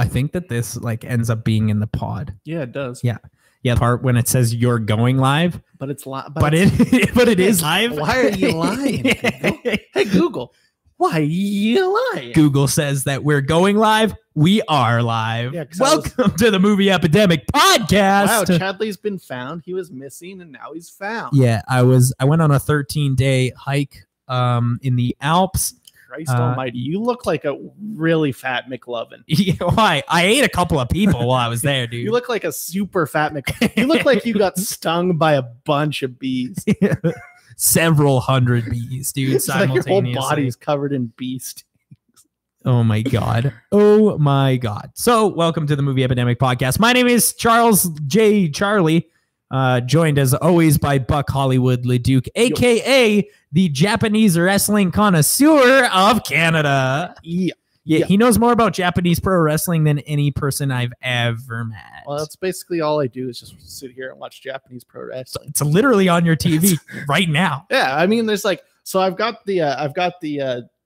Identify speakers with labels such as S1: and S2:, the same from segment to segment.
S1: I think that this like ends up being in the pod.
S2: Yeah, it does.
S1: Yeah. Yeah, the part when it says you're going live.
S2: But it's live.
S1: But it is live.
S2: Why are you lying? Google? Hey, Google. Why are you lying?
S1: Google says that we're going live. We are live.
S2: Yeah,
S1: welcome to the Movie Epidemic podcast.
S2: Wow, Chadley's been found. He was missing and now he's found.
S1: Yeah, I went on a 13-day hike in the Alps.
S2: Christ almighty, you look like a really fat McLovin.
S1: Yeah, why? I ate a couple of people while I was there, dude.
S2: You look like a super fat McLovin. You look like you got stung by a bunch of bees.
S1: Yeah. Several hundred bees, dude, simultaneously.
S2: Like your whole body's covered in bee stings.
S1: Oh my god. Oh my god. So welcome to the Movie Epidemic podcast. My name is Charles J. Charlie. Joined as always by Buck Hollywood Leduc, aka the Japanese wrestling connoisseur of Canada. Yeah, he knows more about Japanese pro wrestling than any person I've ever met.
S2: Well, that's basically all I do is just sit here and watch Japanese pro wrestling.
S1: It's literally on your TV right now.
S2: Yeah, I mean, there's like, so I've got the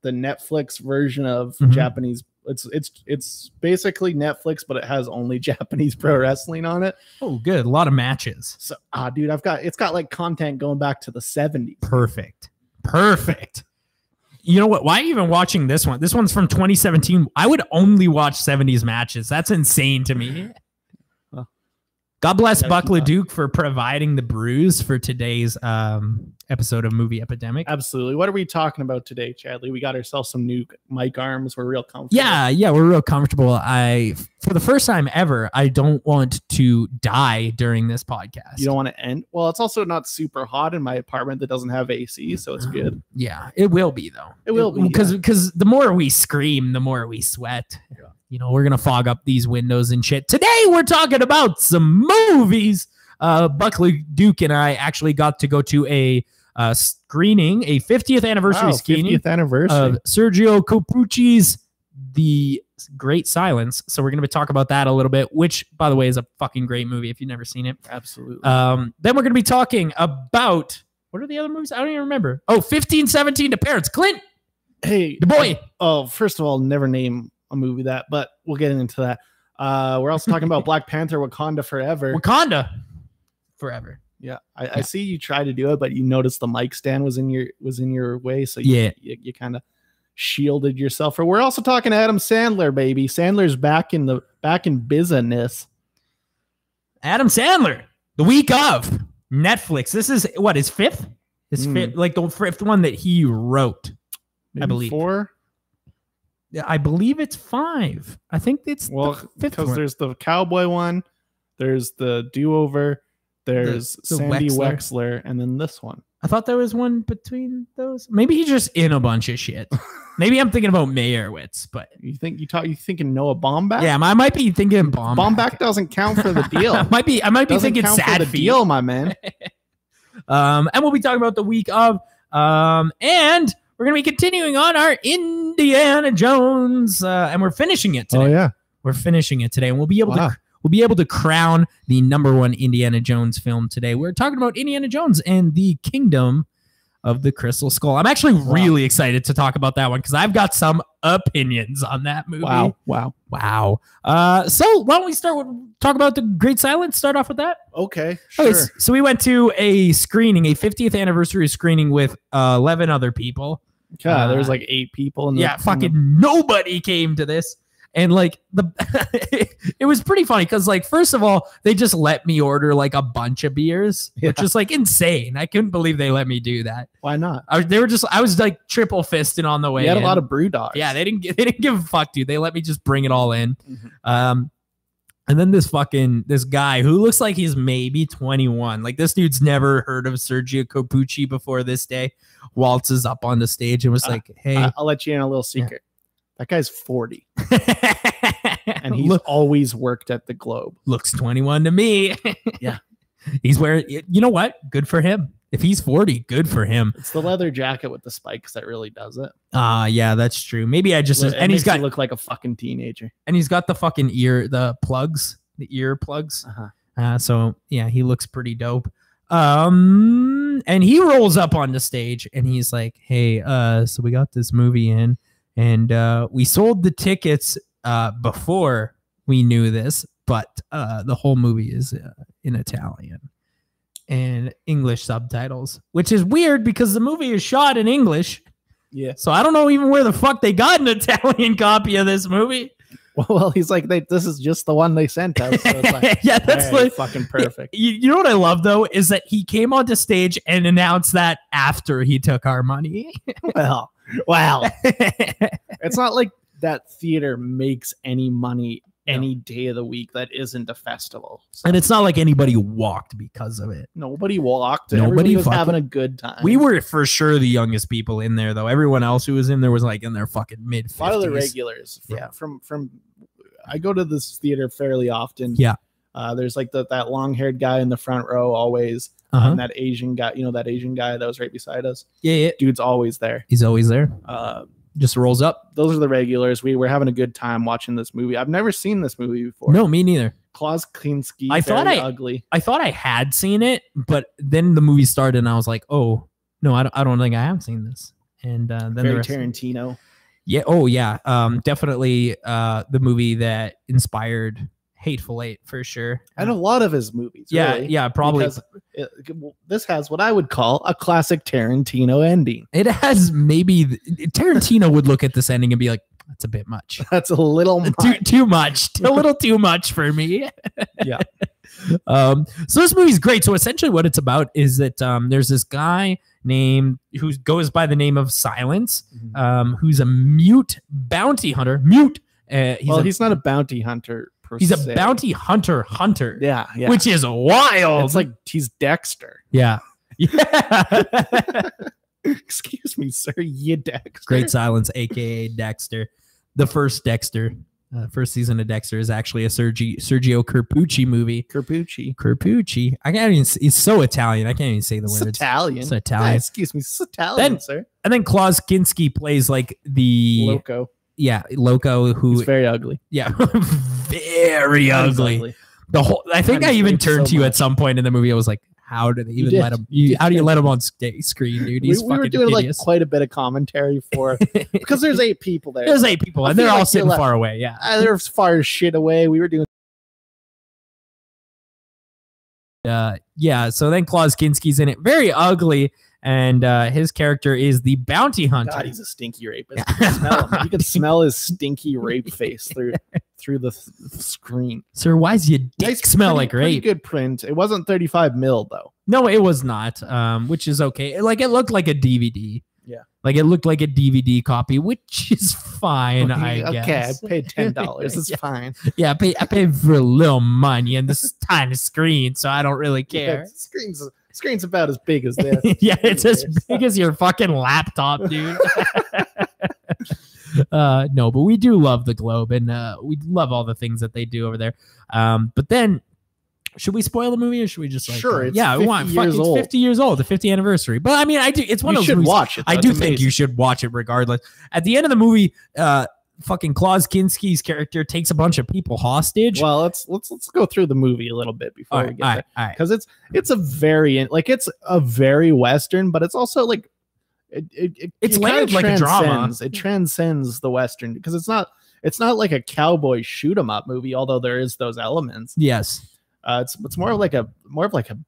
S2: Netflix version of Japanese. It's basically Netflix, but it has only Japanese pro wrestling on it.
S1: Oh, good. A lot of matches.
S2: So, dude, it's got like content going back to the 70s.
S1: Perfect. You know what? Why are you even watching this one? This one's from 2017. I would only watch 70s matches. That's insane to me.
S2: Well,
S1: God bless Buck Leduc for providing the brews for today's episode of Movie Epidemic.
S2: Absolutely. What are we talking about today, Chadley? We got ourselves some new mic arms. We're real comfortable.
S1: Yeah, we're real comfortable. For the first time ever, I don't want to die during this podcast.
S2: You don't want to end? Well, it's also not super hot in my apartment that doesn't have AC, so it's good.
S1: Yeah, it will be, though.
S2: It will be.
S1: Because the more we scream, the more we sweat. Yeah. You know, we're going to fog up these windows and shit. Today, we're talking about some movies. Buck Leduc and I actually got to go to a screening, a 50th anniversary screening
S2: 50th anniversary
S1: of Sergio Corbucci's The Great Silence. So we're going to talk about that a little bit, which, by the way, is a fucking great movie if you've never seen it.
S2: Absolutely.
S1: Then we're going to be talking about, what are the other movies? I don't even remember. Oh, 1517 to Parents. Clint.
S2: Hey.
S1: The boy.
S2: Oh, first of all, never name a movie that, but we'll get into that. We're also talking about Black Panther, Wakanda Forever.
S1: Wakanda Forever.
S2: Yeah, I see you try to do it, but you noticed the mic stand was in your way, so you kind of shielded yourself. Or we're also talking to Adam Sandler, baby. Sandler's back in business.
S1: Adam Sandler, the week of Netflix. This is what, his fifth? Fifth, like the fifth one that he wrote.
S2: Maybe
S1: I believe
S2: 4.
S1: Yeah, I believe it's 5. I think it's the fifth
S2: because
S1: one.
S2: There's the cowboy one, there's the do-over. There's Sandy Wexler, and then this one.
S1: I thought there was one between those. Maybe he's just in a bunch of shit. Maybe I'm thinking about Meyerowitz, but
S2: you thinking Noah Baumbach?
S1: Yeah, I might be thinking Baumbach.
S2: Baumbach doesn't count for the deal.
S1: I might be thinking Sad
S2: for the deal, my man.
S1: And we'll be talking about the week of, and we're gonna be continuing on our Indiana Jones, and we're finishing it today.
S2: Oh yeah,
S1: we're finishing it today, and we'll be able to. We'll be able to crown the #1 Indiana Jones film today. We're talking about Indiana Jones and the Kingdom of the Crystal Skull. I'm actually really excited to talk about that one because I've got some opinions on that movie.
S2: Wow.
S1: So why don't we talk about The Great Silence? Start off with that?
S2: Okay, sure.
S1: Okay, so we went to a screening, a 50th anniversary screening with 11 other people.
S2: God, there was like 8 people.
S1: Fucking nobody came to this. And like it was pretty funny because like, first of all, they just let me order like a bunch of beers, which is like insane. I couldn't believe they let me do that.
S2: Why not?
S1: I was like triple fisting on the way.
S2: You had a lot of brew dogs.
S1: Yeah, they didn't give a fuck, dude. They let me just bring it all in. And then this guy who looks like he's maybe 21. Like this dude's never heard of Sergio Corbucci before this day. Waltzes up on the stage and was like, "Hey,
S2: I'll let you in a little secret." Yeah. That guy's 40. And he's always worked at the Globe.
S1: Looks 21 to me.
S2: Yeah.
S1: He's wearing, you know what? Good for him. If he's 40, good for him.
S2: It's the leather jacket with the spikes that really does it.
S1: Yeah, that's true. Maybe I just,
S2: and he's got look like a fucking teenager.
S1: And he's got the fucking ear plugs. So yeah, he looks pretty dope. And he rolls up on the stage and he's like, "Hey, so we got this movie in. And we sold the tickets before we knew this, but the whole movie is in Italian and English subtitles, which is weird because the movie is shot in English.
S2: Yeah.
S1: So I don't know even where the fuck they got an Italian copy of this movie.
S2: Well, he's like, this is just the one they sent us. So it's like,
S1: yeah, that's like
S2: fucking perfect.
S1: You know what I love though is that he came onto stage and announced that after he took our money.
S2: Well, it's not like that theater makes any money any day of the week that isn't a festival. So.
S1: And it's not like anybody walked because of it.
S2: Nobody walked.
S1: Nobody
S2: was having a good time.
S1: We were for sure the youngest people in there, though. Everyone else who was in there was like in their fucking mid-50s.
S2: A lot of the regulars. From I go to this theater fairly often.
S1: Yeah.
S2: There's like that long-haired guy in the front row always. And that Asian guy, that Asian guy that was right beside us.
S1: Yeah.
S2: Dude's always there.
S1: He's always there. Just rolls up.
S2: Those are the regulars. We were having a good time watching this movie. I've never seen this movie before.
S1: No, me neither.
S2: Klaus Kinski.
S1: Ugly. I thought I had seen it, but then the movie started and I was like, oh, no, I don't think I have seen this. And then
S2: very Tarantino.
S1: Yeah. Oh, yeah. Definitely the movie that inspired Hateful Eight for sure.
S2: And a lot of his movies. Really,
S1: yeah, probably.
S2: This has what I would call a classic Tarantino ending.
S1: It has maybe Tarantino would look at this ending and be like, that's a bit much.
S2: That's a little much.
S1: Too much. A little too much for me.
S2: Yeah.
S1: So this movie's great. So essentially what it's about is that there's this guy named who goes by the name of Silence, who's a mute bounty hunter. He's not a bounty hunter. He's a bounty hunter.
S2: Yeah.
S1: Which is wild.
S2: It's like he's Dexter.
S1: Yeah.
S2: Excuse me, sir. You Dexter.
S1: Great Silence, aka Dexter. The first Dexter. First season of Dexter is actually a Sergio Corbucci movie. Corbucci. I can't even. He's so Italian. I can't even say the word.
S2: It's Italian.
S1: Yeah,
S2: excuse me. It's Italian, sir.
S1: And then Klaus Kinski plays like the
S2: Loco.
S1: Yeah, Loco. Who's
S2: very ugly.
S1: Yeah, very ugly. The whole. I think I even turned to you at some point in the movie. I was like, "How do they even let him? How do you let him on screen, dude? He's
S2: we were doing
S1: hideous.
S2: Like quite a bit of commentary for because there's 8 people there.
S1: There's 8 people, and they're all sitting far away. Yeah,
S2: they're far as shit away. We were doing.
S1: Yeah. So then Klaus Kinski's in it, very ugly, and his character is the bounty hunter.
S2: God, he's a stinky rapist. You can smell his stinky rape face through the screen.
S1: Sir, why's your dick smell like rape?
S2: Pretty good print. It wasn't 35 mil though.
S1: No, it was not. Which is okay. Like it looked like a DVD.
S2: Yeah.
S1: Like it looked like a DVD copy, which is fine, I guess.
S2: Okay, I paid $10. It's fine.
S1: Yeah, I paid for a little money and this tiny screen, so I don't really care.
S2: Yeah, screen's about as big as this.
S1: Yeah, it's as big as your fucking laptop, dude. No, but we do love the Globe, and we love all the things that they do over there. But then, should we spoil the movie, or should we just like?
S2: Sure, it's
S1: 50 years old, the 50th anniversary. But I mean, I do. It's one of those.
S2: You should watch it.
S1: I do think you should watch it regardless. At the end of the movie, fucking Klaus Kinski's character takes a bunch of people hostage.
S2: Well, let's go through the movie a little bit before we get there, because it's a very Western, but it's also like it's layered like a drama. It transcends the Western because it's not like a cowboy shoot 'em up movie, although there is those elements.
S1: Yes.
S2: It's more of like a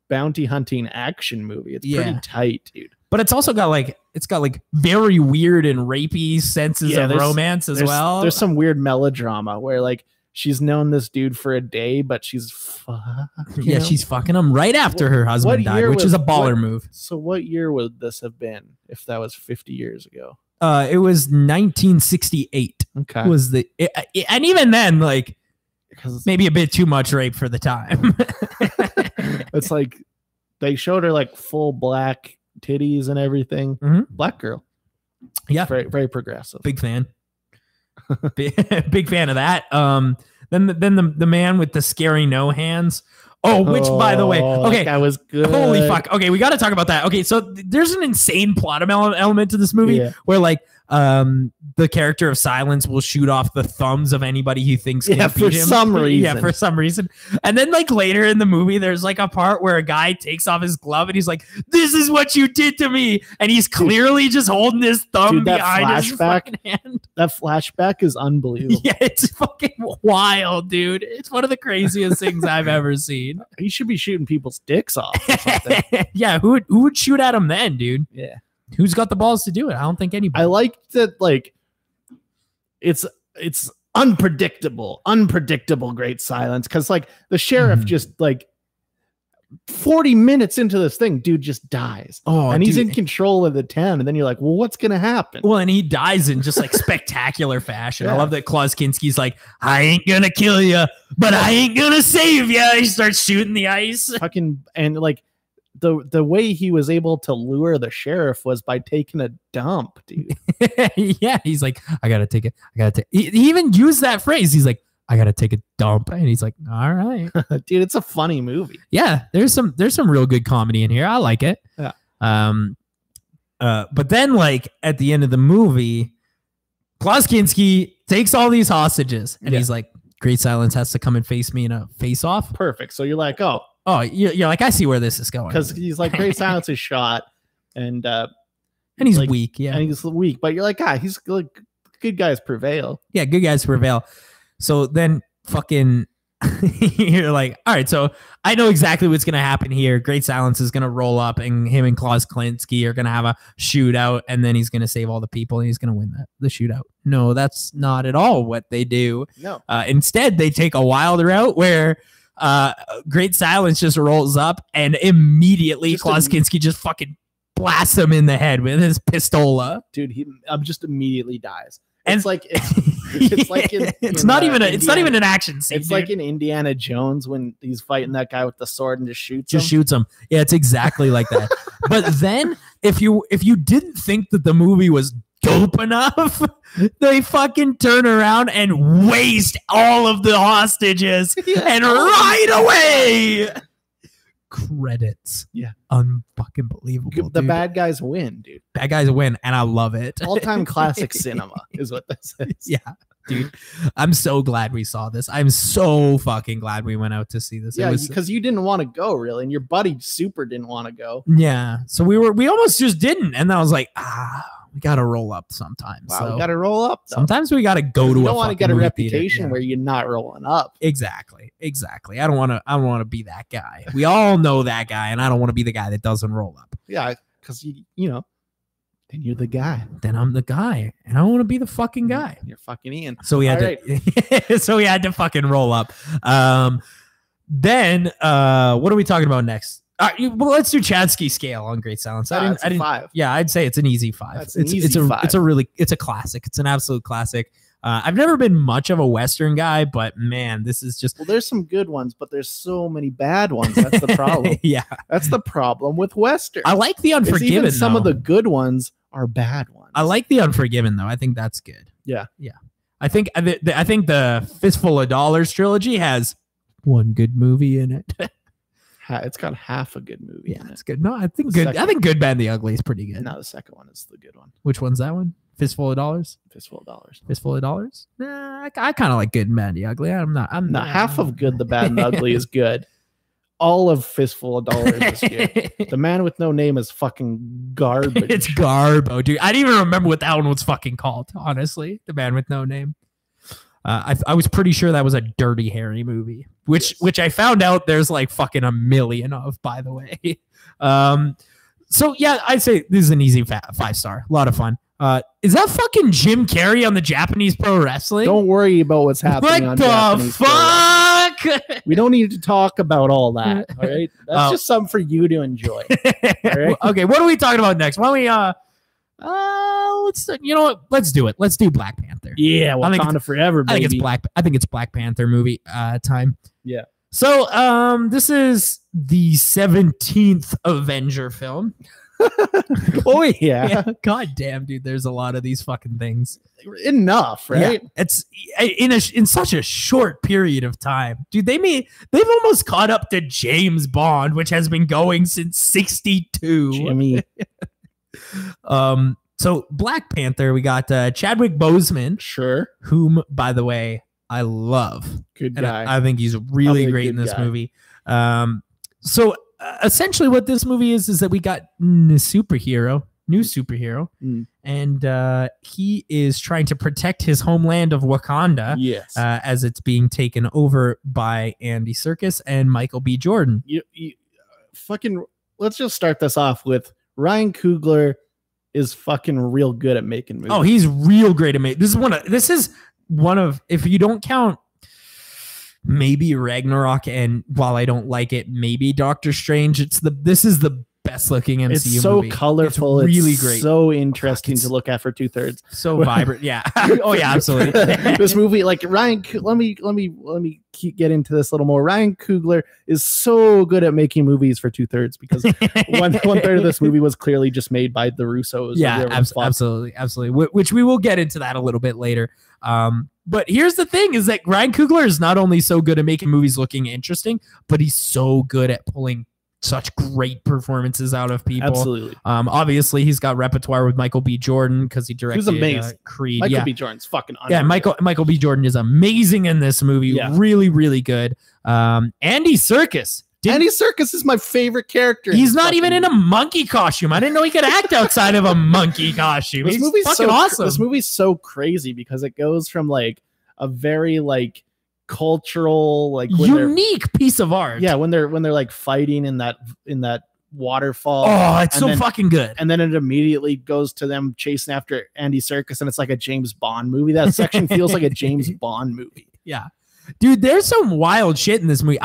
S2: bounty hunting action movie. It's pretty tight, dude.
S1: But it's also got like very weird and rapey senses of romance as well.
S2: There's some weird melodrama where like she's known this dude for a day, but she's
S1: she's fucking him right after her husband died, which is a baller move.
S2: So what year would this have been if that was 50 years ago?
S1: It was 1968.
S2: Okay.
S1: And even then, like, maybe a bit too much rape for the time.
S2: It's like they showed her like full black titties and everything. Black girl.
S1: Yeah.
S2: Very, very progressive.
S1: Big fan. Big fan of that. Then the man with the scary no hands. Oh, which by the way, okay,
S2: that was good.
S1: Holy fuck. Okay, we got to talk about that. Okay, so there's an insane plot element to this movie where like the character of Silence will shoot off the thumbs of anybody he thinks can beat him.
S2: Some reason.
S1: Yeah, for some reason. And then like later in the movie, there's like a part where a guy takes off his glove and he's like, "This is what you did to me," and he's clearly just holding his thumb behind his fucking hand.
S2: That flashback is unbelievable.
S1: Yeah, it's fucking wild, dude. It's one of the craziest things I've ever seen.
S2: He should be shooting people's dicks off or something.
S1: Yeah, who would shoot at him then, dude?
S2: Yeah.
S1: Who's got the balls to do it? I don't think anybody.
S2: I like that, like, it's unpredictable Great Silence, because like the sheriff just like 40 minutes into this thing, dude just dies.
S1: Oh,
S2: and he's in control of the town, and then you're like, well, what's gonna happen?
S1: Well, and he dies in just like spectacular fashion. I love that Klaus Kinski's like, "I ain't gonna kill you, but I ain't gonna save you." He starts shooting the ice.
S2: Fucking, and like the way he was able to lure the sheriff was by taking a dump, dude.
S1: Yeah, he's like, I gotta take it. He even used that phrase. He's like, "I gotta take a dump," and he's like, "All right."
S2: Dude, it's a funny movie.
S1: Yeah, there's some real good comedy in here. I like it.
S2: Yeah.
S1: But then like at the end of the movie, Klaus Kinski takes all these hostages, and he's like, "Great Silence has to come and face me in a face-off."
S2: Perfect. So you're like, oh,
S1: you're like, I see where this is going,
S2: because he's like, Great Silence is shot, and
S1: he's
S2: like,
S1: weak. Yeah,
S2: and he's weak, but you're like, he's like, good guys prevail.
S1: Yeah, good guys prevail. So then fucking you're like, all right, so I know exactly what's gonna happen here. Great Silence is gonna roll up, and him and Klaus Kinski are gonna have a shootout, and then he's gonna save all the people, and he's gonna win the shootout. No, that's not at all what they do.
S2: No.
S1: Instead, they take a wild route where Great Silence just rolls up, and immediately Klaus Kinski just fucking blasts him in the head with his pistola.
S2: Dude, he just immediately dies.
S1: And
S2: it's like it's like
S1: it's not even an action scene.
S2: It's like in Indiana Jones when he's fighting that guy with the sword and just shoots him.
S1: Yeah, it's exactly like that. But then if you didn't think that the movie was dope enough, they fucking turn around and waste all of the hostages and right away. Credits.
S2: Yeah.
S1: Unfucking believable.
S2: The bad guys win, dude.
S1: Bad guys win, and I love it.
S2: All-time classic cinema is what this is.
S1: Yeah, dude. I'm so glad we saw this. I'm so fucking glad we went out to see this.
S2: Yeah, because you didn't want to go, really, and your buddy super didn't want to go.
S1: Yeah. So we almost just didn't, and I was like, we gotta roll up sometimes.
S2: Wow, we gotta roll up. Though.
S1: Sometimes we gotta go to.
S2: You don't want to get a reputation where you're not rolling up.
S1: Exactly. I don't want to be that guy. We all know that guy, and I don't want to be the guy that doesn't roll up.
S2: Yeah, because you know, then you're the guy.
S1: Then I'm the guy, and I don't want to be the fucking guy.
S2: You're fucking Ian.
S1: So we had so we had to fucking roll up. Then what are we talking about next? Well, let's do Chadley scale on Great Silence. I didn't 5. Yeah, I'd say it's an easy 5.
S2: That's an easy 5.
S1: It's a classic. It's an absolute classic. I've never been much of a Western guy, but man, this is just.
S2: Well, there's some good ones, but there's so many bad ones. That's the problem.
S1: Yeah,
S2: that's the problem with Western.
S1: I like The Unforgiven.
S2: Even some of the good ones are bad ones.
S1: I like The Unforgiven though. I think that's good.
S2: Yeah.
S1: I think the Fistful of Dollars trilogy has one good movie in it.
S2: It's got half a good movie.
S1: Yeah, it's good. No, I think Good, Bad, and the Ugly is pretty good.
S2: No, the second one is the good one.
S1: Which one's that one? Fistful of Dollars.
S2: Fistful of Dollars.
S1: Fistful of Dollars. Nah, I kind of like Good, Bad, and the Ugly. I'm not.
S2: Half of Good, the Bad, and the Ugly is good. All of Fistful of Dollars is good. The Man with No Name is fucking garbage.
S1: It's garbo, dude. I didn't even remember what that one was fucking called. Honestly, The Man with No Name. I was pretty sure that was a Dirty Harry movie, which I found out there's like fucking a million of, by the way. So yeah, I'd say this is an easy 5-star. A lot of fun. Is that fucking Jim Carrey on the Japanese pro wrestling?
S2: Don't worry about what's happening.
S1: What the fuck?
S2: We don't need to talk about all that. All right, that's just something for you to enjoy. All right?
S1: Okay, what are we talking about next? Why don't we let's do it. Let's do Black Panther.
S2: Yeah, Wakanda Forever, baby.
S1: I think it's Black Panther movie time.
S2: Yeah.
S1: So this is the 17th Avenger film.
S2: Oh yeah.
S1: God damn, dude, there's a lot of these fucking things.
S2: Enough, right?
S1: Yeah, it's in such a short period of time. Dude, they've almost caught up to James Bond, which has been going since 62.
S2: Jimmy.
S1: So Black Panther, we got Chadwick Boseman,
S2: Sure.
S1: whom, by the way, I love.
S2: Good
S1: And
S2: guy.
S1: I think he's really great in this movie. So essentially what this movie is that we got new superhero, and he is trying to protect his homeland of Wakanda.
S2: Yes.
S1: As it's being taken over by Andy Serkis and Michael B. Jordan.
S2: Let's just start this off with Ryan Coogler is fucking real good at making movies.
S1: Oh, he's real great at making. This is one of, if you don't count maybe Ragnarok, and while I don't like it, maybe Doctor Strange, this is the best looking MCU
S2: it's so
S1: movie.
S2: Colorful.
S1: It's really
S2: it's
S1: great.
S2: So interesting to look at for 2/3.
S1: So vibrant. Yeah. Oh yeah, absolutely.
S2: This movie, like Ryan, let me get into this a little more. Ryan Coogler is so good at making movies for 2/3 because one third of this movie was clearly just made by the Russos.
S1: Yeah, absolutely. Which we will get into that a little bit later. But here's the thing is that Ryan Coogler is not only so good at making movies looking interesting, but he's so good at pulling such great performances out of people.
S2: Absolutely.
S1: Obviously he's got repertoire with Michael B. Jordan because he directed Creed.
S2: Michael B. Jordan's fucking
S1: unreal. Yeah, Michael B. Jordan is amazing in this movie. Yeah. Really, really good. Andy Serkis.
S2: Andy Serkis is my favorite character.
S1: He's not even in a monkey costume. I didn't know he could act outside of a monkey costume.
S2: This movie's fucking awesome. This movie's so crazy because it goes from like a very like cultural, like
S1: unique piece of art.
S2: Yeah, when they're like fighting in that waterfall.
S1: Oh, it's so fucking good.
S2: And then it immediately goes to them chasing after Andy Serkis, and it's like a James Bond movie. That section feels like a James Bond movie.
S1: Yeah, dude, there's some wild shit in this movie.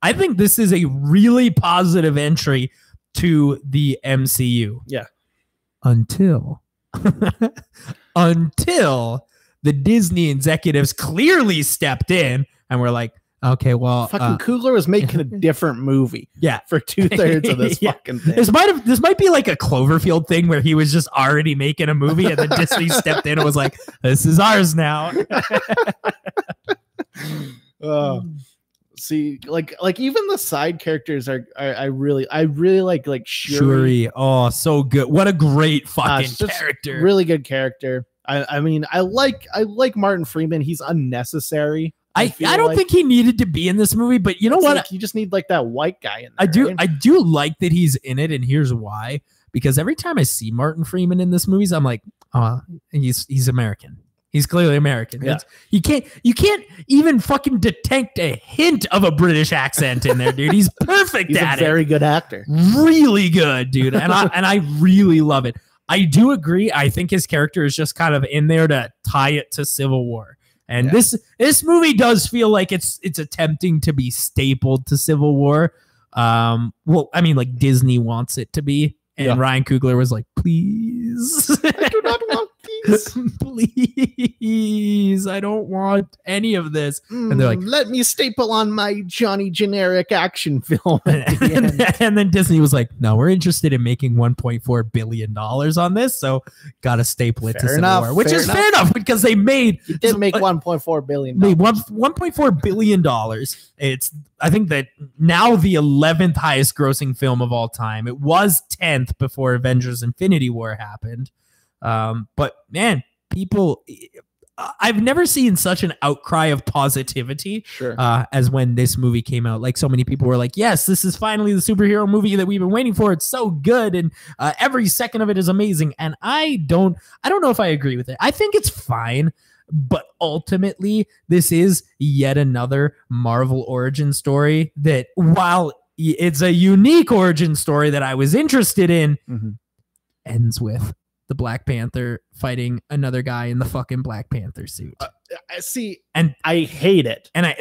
S1: I think this is a really positive entry to the MCU.
S2: Yeah.
S1: Until the Disney executives clearly stepped in and were like, okay, well,
S2: fucking Coogler was making a different movie.
S1: Yeah.
S2: For 2/3 of this fucking thing.
S1: This might be like a Cloverfield thing where he was just already making a movie and then Disney stepped in and was like, this is ours now.
S2: See, like even the side characters I really like
S1: Shuri. Oh, so good. What a great fucking character.
S2: Really good character. I mean, I like Martin Freeman. He's unnecessary.
S1: I don't think he needed to be in this movie, but you know what?
S2: Like, you just need like that white guy in there.
S1: I do like that he's in it, and here's why. Because every time I see Martin Freeman in this movie, I'm like, oh, he's American. He's clearly American.
S2: Yeah.
S1: You can't even fucking detect a hint of a British accent in there, dude. He's perfect
S2: he's
S1: at it.
S2: He's a very good actor.
S1: Really good, dude. And I really love it. I do agree. I think his character is just kind of in there to tie it to Civil War. And this movie does feel like it's attempting to be stapled to Civil War. Well, I mean, like Disney wants it to be. And Ryan Coogler was like, please.
S2: I do not want these.
S1: Please. I don't want any of this. And they're like,
S2: let me staple on my Johnny generic action film.
S1: And then Disney was like, no, we're interested in making $1.4 billion on this. So got to staple it to Civil War, which is fair enough because they made.
S2: It did make $1.4 billion.
S1: Made $1.4 billion. It's, I think that now the 11th highest grossing film of all time. It was 10th before Avengers Infinity War happened. But man, people, I've never seen such an outcry of positivity as when this movie came out. Like so many people were like, yes, this is finally the superhero movie that we've been waiting for. It's so good. And every second of it is amazing. And I don't know if I agree with it. I think it's fine. But ultimately, this is yet another Marvel origin story that, while it's a unique origin story that I was interested in, ends with the Black Panther fighting another guy in the fucking Black Panther suit.
S2: See, and I hate it.
S1: And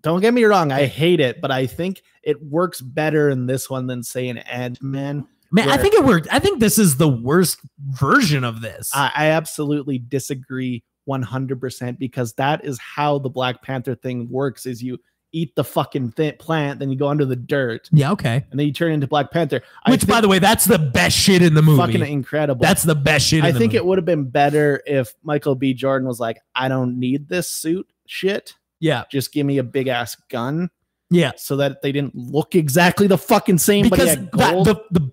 S2: don't get me wrong, I hate it, but I think it works better in this one than say an Ant-Man.
S1: Man, I think it worked. I think this is the worst version of this.
S2: I absolutely disagree 100% because that is how the Black Panther thing works is you eat the fucking plant, then you go under the dirt.
S1: Yeah, okay.
S2: And then you turn into Black Panther.
S1: Which, by the way, that's the best shit in the movie.
S2: Fucking incredible.
S1: That's the best shit in the movie.
S2: I think it would have been better if Michael B. Jordan was like, I don't need this suit shit.
S1: Yeah.
S2: Just give me a big ass gun.
S1: Yeah.
S2: So that they didn't look exactly the fucking same,
S1: because
S2: but he had gold.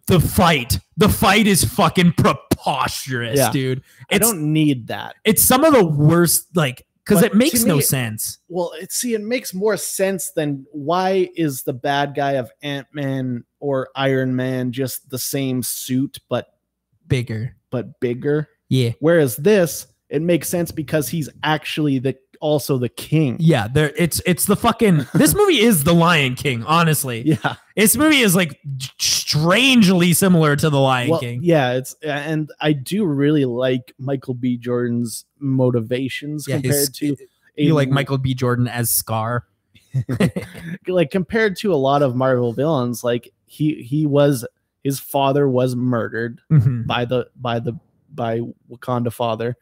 S1: the fight is fucking preposterous, dude.
S2: I don't need that.
S1: It's some of the worst, like, because it makes no sense.
S2: Well, it makes more sense than why is the bad guy of Ant-Man or Iron Man just the same suit but
S1: bigger?
S2: Yeah. Whereas this, it makes sense because he's actually also the king.
S1: Yeah, it's the fucking this movie is the Lion King, honestly.
S2: Yeah.
S1: This movie is like strangely similar to the Lion King.
S2: Yeah, and I do really like Michael B. Jordan's motivations compared to
S1: you like Michael B. Jordan as Scar.
S2: Like compared to a lot of Marvel villains, like his father was murdered by Wakanda Father.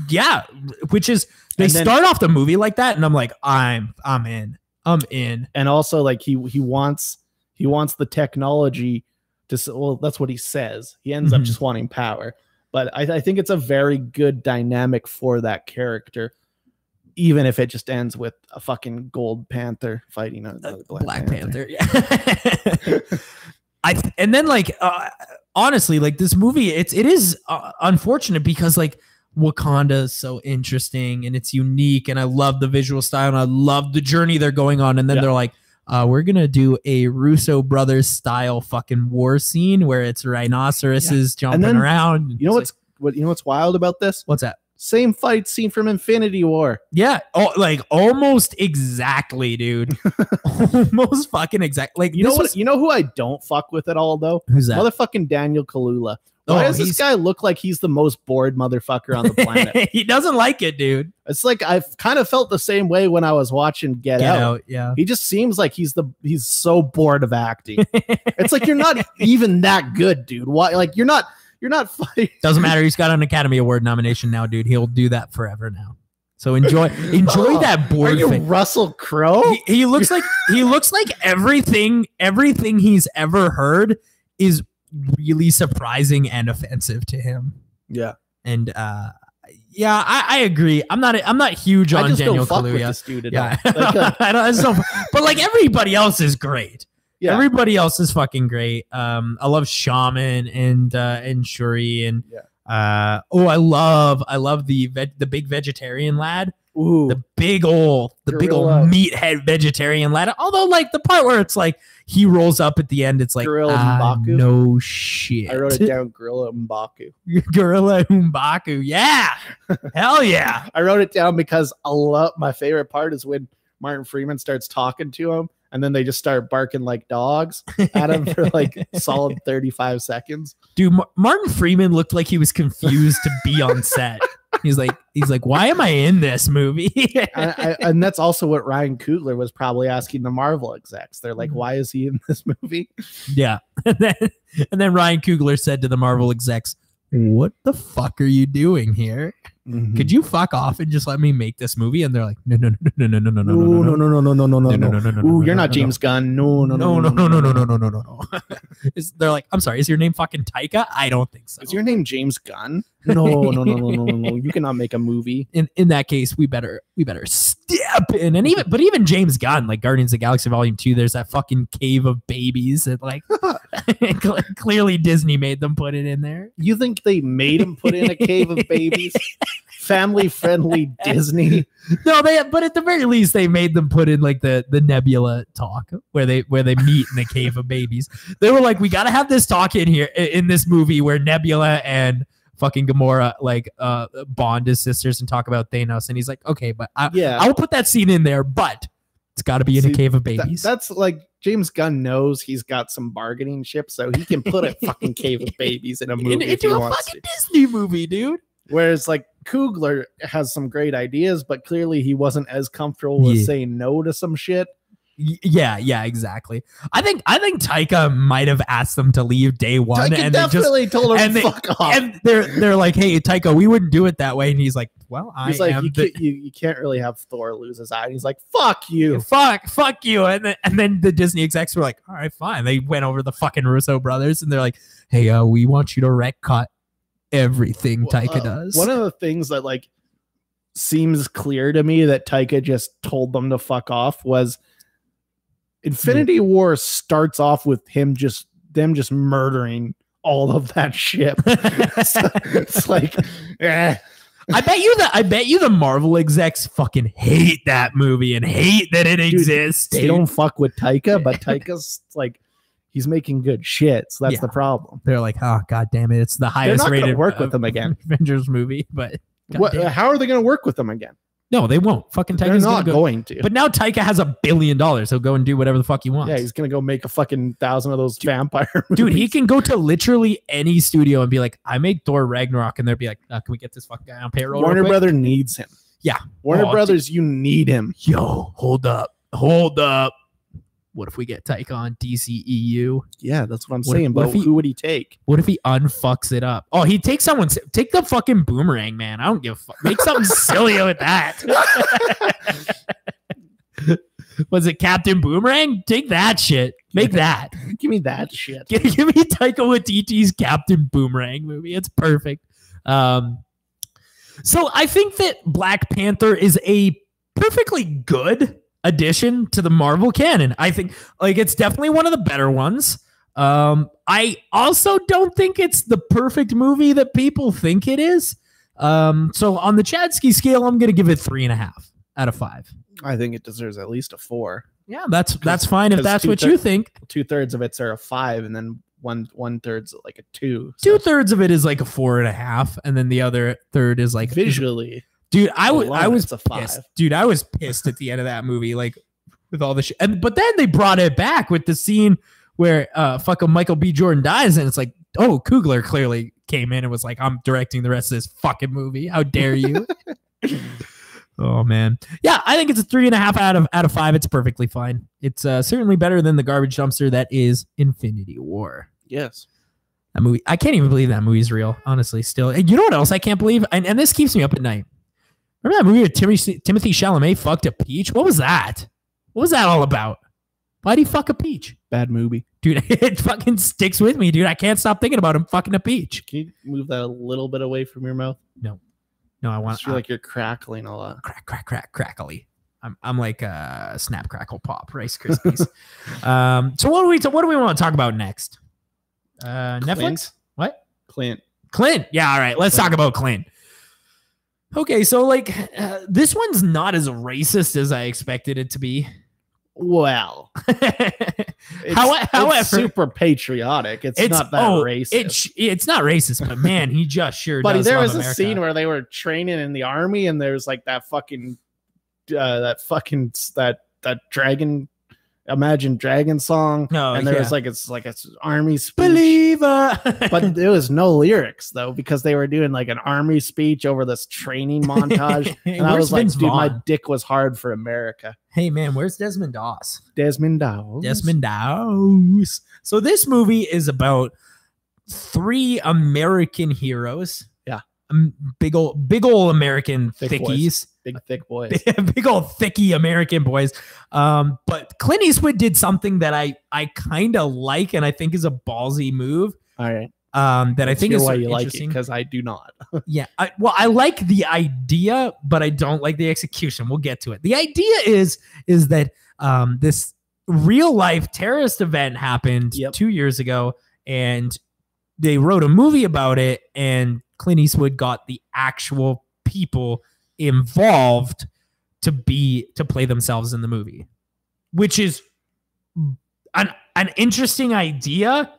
S1: Yeah, which is they start off the movie like that, and I'm like, I'm in.
S2: And also, like he wants the technology to. Well, that's what he says. He ends up just wanting power, but I think it's a very good dynamic for that character, even if it just ends with a fucking gold panther fighting a black panther.
S1: Yeah. And then like honestly, like this movie, it is unfortunate because like Wakanda is so interesting and it's unique, and I love the visual style and I love the journey they're going on, and then they're like, we're gonna do a Russo brothers style fucking war scene where it's rhinoceroses jumping around.
S2: You know what's wild about this?
S1: What's that?
S2: Same fight scene from Infinity War.
S1: Yeah. Oh, like almost exactly, dude. Almost fucking exact. Like,
S2: you know who I don't fuck with at all though?
S1: Who's that?
S2: Motherfucking Daniel Kaluuya. Why does this guy look like he's the most bored motherfucker on the planet?
S1: He doesn't like it, dude.
S2: It's like I've kind of felt the same way when I was watching Get Out.
S1: Yeah.
S2: He just seems like he's so bored of acting. It's like you're not even that good, dude. Why? Like you're not fighting.
S1: Doesn't matter. He's got an Academy Award nomination now, dude. He'll do that forever now. So enjoy that bored.
S2: Are you Russell Crowe?
S1: He looks like everything he's ever heard is really surprising and offensive to him.
S2: Yeah.
S1: And I agree. I'm not huge on Daniel Kaluuya.
S2: Yeah.
S1: But like everybody else is great. Yeah. Everybody else is fucking great. I love Shaman and Shuri and I love the big vegetarian lad.
S2: Ooh,
S1: the big old meathead vegetarian lad. Although like the part where it's like he rolls up at the end, it's like no shit.
S2: I wrote it down. Gorilla M'Baku.
S1: Gorilla M'Baku. Yeah, hell yeah.
S2: I wrote it down because my favorite part is when Martin Freeman starts talking to him. And then they just start barking like dogs at him for like solid 35 seconds.
S1: Dude, Martin Freeman looked like he was confused to be on set. He's like, why am I in this movie?
S2: and that's also what Ryan Coogler was probably asking the Marvel execs. They're like, why is he in this movie?
S1: Yeah. And then Ryan Coogler said to the Marvel execs, what the fuck are you doing here? Could you fuck off and just let me make this movie? And they're like, no.
S2: Ooh, you're not James Gunn. No.
S1: They're like, I'm sorry, is your name fucking Taika? I don't think so.
S2: Is your name James Gunn? No. You cannot make a movie.
S1: In that case, we better step in. And even James Gunn, like Guardians of the Galaxy Volume 2, there's that fucking cave of babies that like clearly Disney made them put it in there.
S2: You think they made him put in a cave of babies? Family friendly Disney.
S1: No, but at the very least they made them put in like the Nebula talk where they meet in the cave of babies. They were like, we got to have this talk in here in this movie where Nebula and fucking Gamora like bond as sisters and talk about Thanos, and he's like, okay, but I'll put that scene in there, but it's got to be in a cave of babies.
S2: That's like James Gunn knows he's got some bargaining chips, so he can put a fucking cave of babies in a movie
S1: into a fucking Disney movie, dude.
S2: Whereas like Coogler has some great ideas, but clearly he wasn't as comfortable with saying no to some shit.
S1: Yeah, exactly. I think Taika might have asked them to leave day one,
S2: and definitely told him to fuck off.
S1: And they're like, "Hey, Taika, we wouldn't do it that way." And he's like, "Well,
S2: you can't really have Thor lose his eye." And he's like, "Fuck you,
S1: fuck you." And then the Disney execs were like, "All right, fine." They went over the fucking Russo brothers, and they're like, "Hey, we want you to retcon everything Taika does."
S2: One of the things that like seems clear to me that Taika just told them to fuck off was Infinity War starts off with them just murdering all of that ship. It's like,
S1: I bet you the Marvel execs fucking hate that movie and hate that it exists.
S2: They don't fuck with Taika, but Taika's like, he's making good shit. So that's the problem.
S1: They're like, oh god damn it, it's the highest rated
S2: work with them again.
S1: Avengers movie. But
S2: how are they going to work with them again?
S1: No, they won't. Fucking Taika's
S2: not going to.
S1: But now Taika has $1 billion. He'll go and do whatever the fuck he wants.
S2: Yeah, he's gonna go make a fucking 1,000 of those vampire movies.
S1: Dude, he can go to literally any studio and be like, I made Thor Ragnarok, and they'll be like, can we get this fucking guy on payroll?
S2: Warner Brothers needs him.
S1: Yeah.
S2: Warner Brothers, you need him.
S1: Yo, hold up. What if we get Taika on DCEU?
S2: Yeah, that's what I'm saying. But who would he take?
S1: What if he unfucks it up? Oh, he'd take take the fucking Boomerang, man. I don't give a fuck. Make something silly with that. Was it Captain Boomerang? Take that shit. Make that.
S2: Give me that shit.
S1: Give me Taika Waititi's Captain Boomerang movie. It's perfect. So I think that Black Panther is a perfectly good addition to the Marvel canon. I think like it's definitely one of the better ones. I also don't think it's the perfect movie that people think it is. So on the Chadley scale, I'm gonna give it 3.5 out of 5.
S2: I think it deserves at least a 4.
S1: Yeah, that's fine if that's what you think.
S2: 2/3 of it's are a 5, and then one third's like a 2.
S1: So 2/3 of it is like a 4.5, and then the other third is like
S2: visually.
S1: Dude, I was
S2: a 5.
S1: Pissed. Dude, I was pissed at the end of that movie, like with all the shit. But then they brought it back with the scene where fucking Michael B. Jordan dies, and it's like, oh, Coogler clearly came in and was like, I'm directing the rest of this fucking movie. How dare you? Oh man, yeah, I think it's a 3.5 out of 5. It's perfectly fine. It's certainly better than the garbage dumpster that is Infinity War.
S2: Yes.
S1: That movie, I can't even believe that movie's real. Honestly, still. And you know what else I can't believe? And this keeps me up at night. Remember that movie where Timothy Chalamet fucked a peach? What was that? What was that all about? Why'd he fuck a peach?
S2: Bad movie.
S1: Dude, it fucking sticks with me, dude. I can't stop thinking about him fucking a peach.
S2: Can you move that a little bit away from your mouth?
S1: No, I want
S2: to feel like you're crackling a lot.
S1: Crackly. I'm like Snap, Crackle, Pop, Rice Krispies. So what do we want to talk about next? Netflix? What?
S2: Clint.
S1: Yeah, all right. Let's talk about Clint. Okay, so like this one's not as racist as I expected it to be.
S2: Well, it's super patriotic. It's not that racist.
S1: It's not racist, but man, he just sure
S2: does.
S1: But
S2: there was a scene where they were training in the army, and there's like that dragon. Imagine Dragon song, and there was it's army speech.
S1: Believer,
S2: but there was no lyrics though because they were doing like an army speech over this training montage, and I was like, dude, my dick was hard for America.
S1: Hey man, where's Desmond Doss?
S2: Desmond Doss.
S1: So this movie is about 3 American heroes.
S2: Yeah,
S1: big old American thickies.
S2: Boys. Big thick boys.
S1: Big old thicky American boys. But Clint Eastwood did something that I kind of like and I think is a ballsy move.
S2: All right.
S1: That I think is
S2: why you
S1: interesting.
S2: Like it, because I do not.
S1: Yeah. I like the idea, but I don't like the execution. We'll get to it. The idea is that this real life terrorist event happened 2 years ago, and they wrote a movie about it, and Clint Eastwood got the actual people involved to play themselves in the movie, which is an interesting idea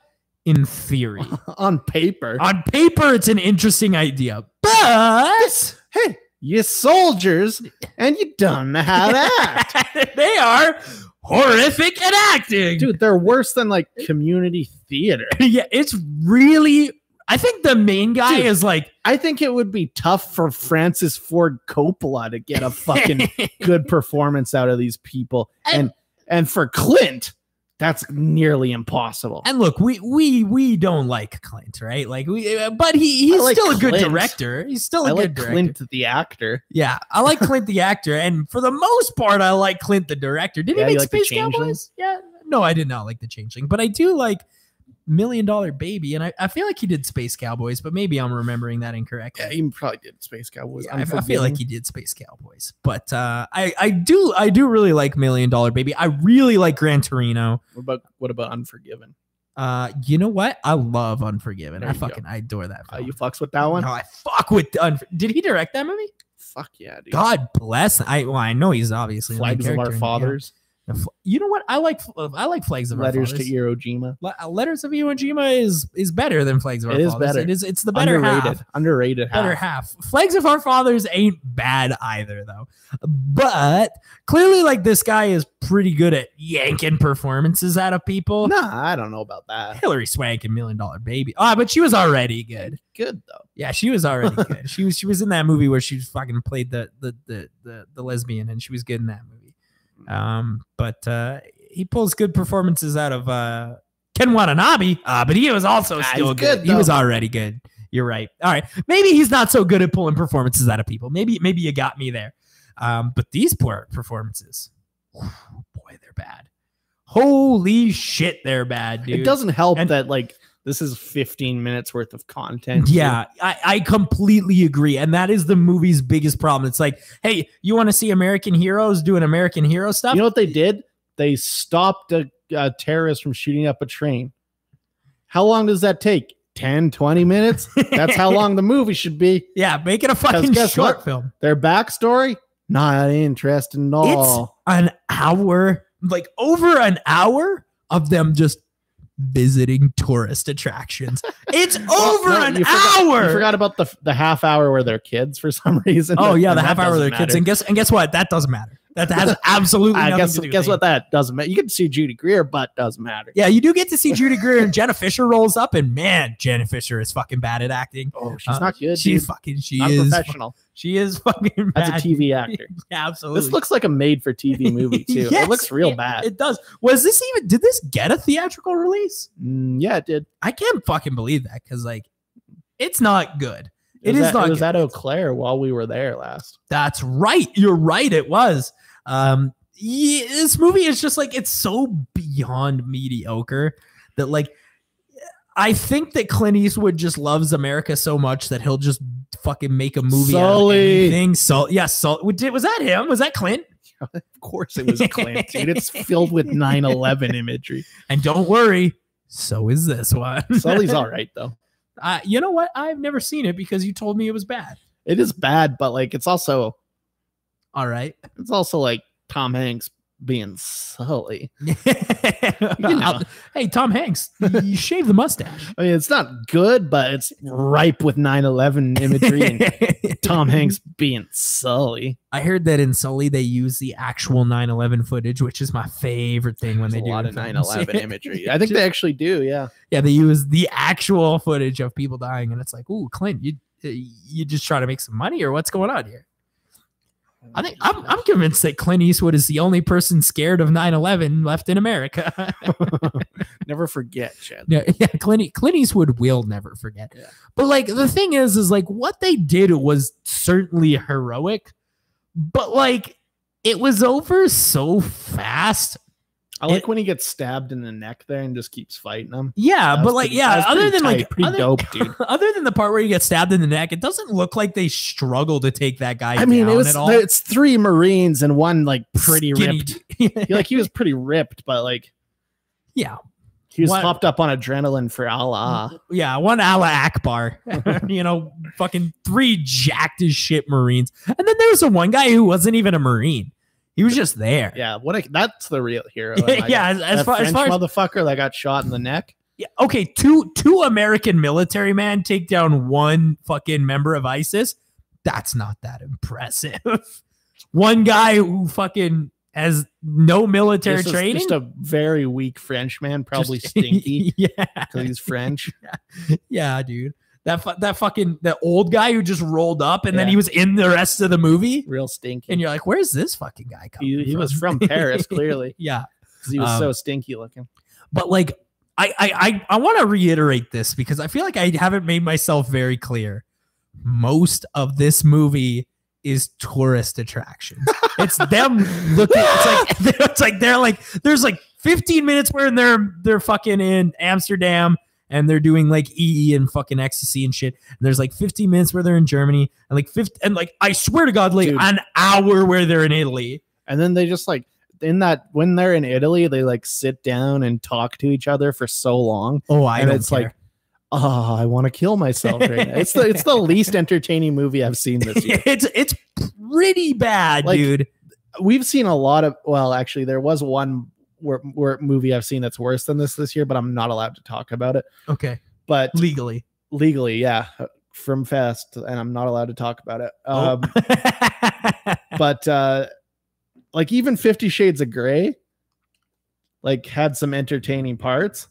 S1: in theory.
S2: On paper,
S1: it's an interesting idea, but
S2: hey, you soldiers and you don't know how to act.
S1: They are horrific at acting,
S2: dude. They're worse than like community theater.
S1: Yeah, it's really. I think the main guy is like.
S2: I think it would be tough for Francis Ford Coppola to get a fucking good performance out of these people, and for Clint, that's nearly impossible.
S1: And look, we don't like Clint, right? Like but he's like still a good director. He's still a good director.
S2: Clint the actor.
S1: Yeah, I like Clint the actor, and for the most part, I like Clint the director. Did he make Space Cowboys? Yeah, no, I did not like The Changeling, but I do like Million Dollar Baby, and I feel like he did Space Cowboys, but maybe I'm remembering that incorrectly.
S2: Yeah, he probably did Space Cowboys.
S1: Yeah, I feel like he did Space Cowboys, but I do really like Million Dollar Baby. I really like Gran Torino.
S2: What about Unforgiven?
S1: You know what? I love Unforgiven.
S2: There
S1: I adore that film.
S2: You fucks with that one?
S1: No, I fuck with Did he direct that movie?
S2: Fuck yeah, dude.
S1: God bless. I know he's obviously
S2: Flags of Our Fathers.
S1: You know what? I like Flags of
S2: Letters
S1: Our Fathers.
S2: to Iwo Jima.
S1: Letters of Iwo Jima is better than Flags of Our Fathers.
S2: Better.
S1: It's the better half.
S2: Underrated
S1: Better half. Flags of Our Fathers ain't bad either though. But clearly like this guy is pretty good at yanking performances out of people.
S2: Nah, I don't know about that.
S1: Hilary Swank and Million Dollar Baby. But she was already good.
S2: Good though.
S1: Yeah, she was already good. She was in that movie where she fucking played the lesbian, and she was good in that movie. But he pulls good performances out of Ken Watanabe, but he was also still good. He was already good. You're right. All right, maybe he's not so good at pulling performances out of people. Maybe you got me there. But these poor performances, boy, they're bad. Holy shit, they're bad, dude.
S2: It doesn't help that like this is 15 minutes worth of content.
S1: Yeah, I completely agree. And that is the movie's biggest problem. It's like, hey, you want to see American heroes doing American hero stuff?
S2: You know what they did? They stopped a terrorist from shooting up a train. How long does that take? 10, 20 minutes? That's how long the movie should be.
S1: Yeah, make it a fucking short film.
S2: Their backstory? Not interesting at all.
S1: It's an hour, like over an hour of them just visiting tourist attractions. It's over an hour.
S2: You forgot about the half hour where they're kids for some reason.
S1: Oh yeah, the half hour where they're kids. And guess what? That doesn't matter. That has absolutely nothing to do.
S2: Guess what? That doesn't matter. You get to see Judy Greer, but doesn't matter.
S1: Yeah, you do get to see Judy Greer, and Jenna Fisher rolls up, and man, Jenna Fisher is fucking bad at acting.
S2: Oh, she's not good.
S1: She is
S2: professional.
S1: She is fucking bad.
S2: As a TV actor.
S1: Yeah, absolutely.
S2: This looks like a made-for-TV movie too.
S1: Yes,
S2: it looks real bad.
S1: It does. Did this get a theatrical release?
S2: Yeah, it did.
S1: I can't fucking believe that because like, it's not good.
S2: It was at Eau Claire while we were there last.
S1: That's right. You're right. It was. Yeah, this movie is just like, it's so beyond mediocre that like, I think that Clint Eastwood just loves America so much that he'll just fucking make a movie out of anything. Was that him? Was that Clint?
S2: Of course it was Clint, dude. It's filled with 9/11 imagery.
S1: And don't worry, so is this one.
S2: Sully's all right though.
S1: You know what? I've never seen it because you told me it was bad.
S2: It is bad, but like it's also
S1: all right.
S2: It's also like Tom Hanks being Sully.
S1: Hey, Tom Hanks, you shave the mustache.
S2: I mean, it's not good, but it's ripe with 9/11 imagery and Tom Hanks being Sully.
S1: I heard that in Sully they use the actual 9/11 footage, which is my favorite thing when they do
S2: a lot of 9/11 imagery. I think they actually do. Yeah.
S1: Yeah, they use the actual footage of people dying, and it's like, ooh, Clint, you just try to make some money, or what's going on here? I think I'm convinced that Clint Eastwood is the only person scared of 9/11 left in America.
S2: Never forget, Chad.
S1: Yeah, Clint Eastwood will never forget. Yeah. But like the thing is like what they did was certainly heroic, but like it was over so fast.
S2: I like when he gets stabbed in the neck there and just keeps fighting him.
S1: Yeah, but like, other than like
S2: pretty dope, dude.
S1: Other than the part where he gets stabbed in the neck, it doesn't look like they struggle to take that guy.
S2: I mean,
S1: down at all.
S2: It's 3 Marines and one like pretty
S1: Skinny.
S2: ripped. He was pretty ripped, but like,
S1: yeah,
S2: he was hopped up on adrenaline for Allah.
S1: Yeah, one Allah Akbar. Fucking 3 jacked as shit Marines, and then there was one guy who wasn't even a Marine. He was just there.
S2: Yeah, that's the real hero.
S1: Yeah, as far as
S2: motherfucker that got shot in the neck.
S1: Yeah, okay, two American military men take down one fucking member of ISIS. That's not that impressive. One guy who fucking has no military training.
S2: Just a very weak French man, probably stinky.
S1: Yeah,
S2: because he's French.
S1: Yeah, dude. That old guy who just rolled up and then he was in the rest of the movie.
S2: Real stinky.
S1: And you're like, where's this fucking guy coming from?
S2: He was from Paris, clearly.
S1: Yeah.
S2: Because he was so stinky looking.
S1: But like, I want to reiterate this because I feel like I haven't made myself very clear. Most of this movie is tourist attractions. It's them looking. It's like they're like there's like 15 minutes where they're fucking in Amsterdam and they're doing like EE and fucking ecstasy and shit. And there's like 15 minutes where they're in Germany and like I swear to God, like an hour where they're in Italy.
S2: And then they just like when they're in Italy, they like sit down and talk to each other for so long.
S1: Oh, I don't care.
S2: Like, oh, I want to kill myself right now. It's the least entertaining movie I've seen this year.
S1: It's pretty bad, like, dude.
S2: We've seen a lot of, well, actually there was one movie I've seen that's worse than this year, but I'm not allowed to talk about it.
S1: Okay.
S2: But
S1: legally,
S2: yeah, from Fest, and I'm not allowed to talk about it. But like even 50 Shades of Grey like had some entertaining parts.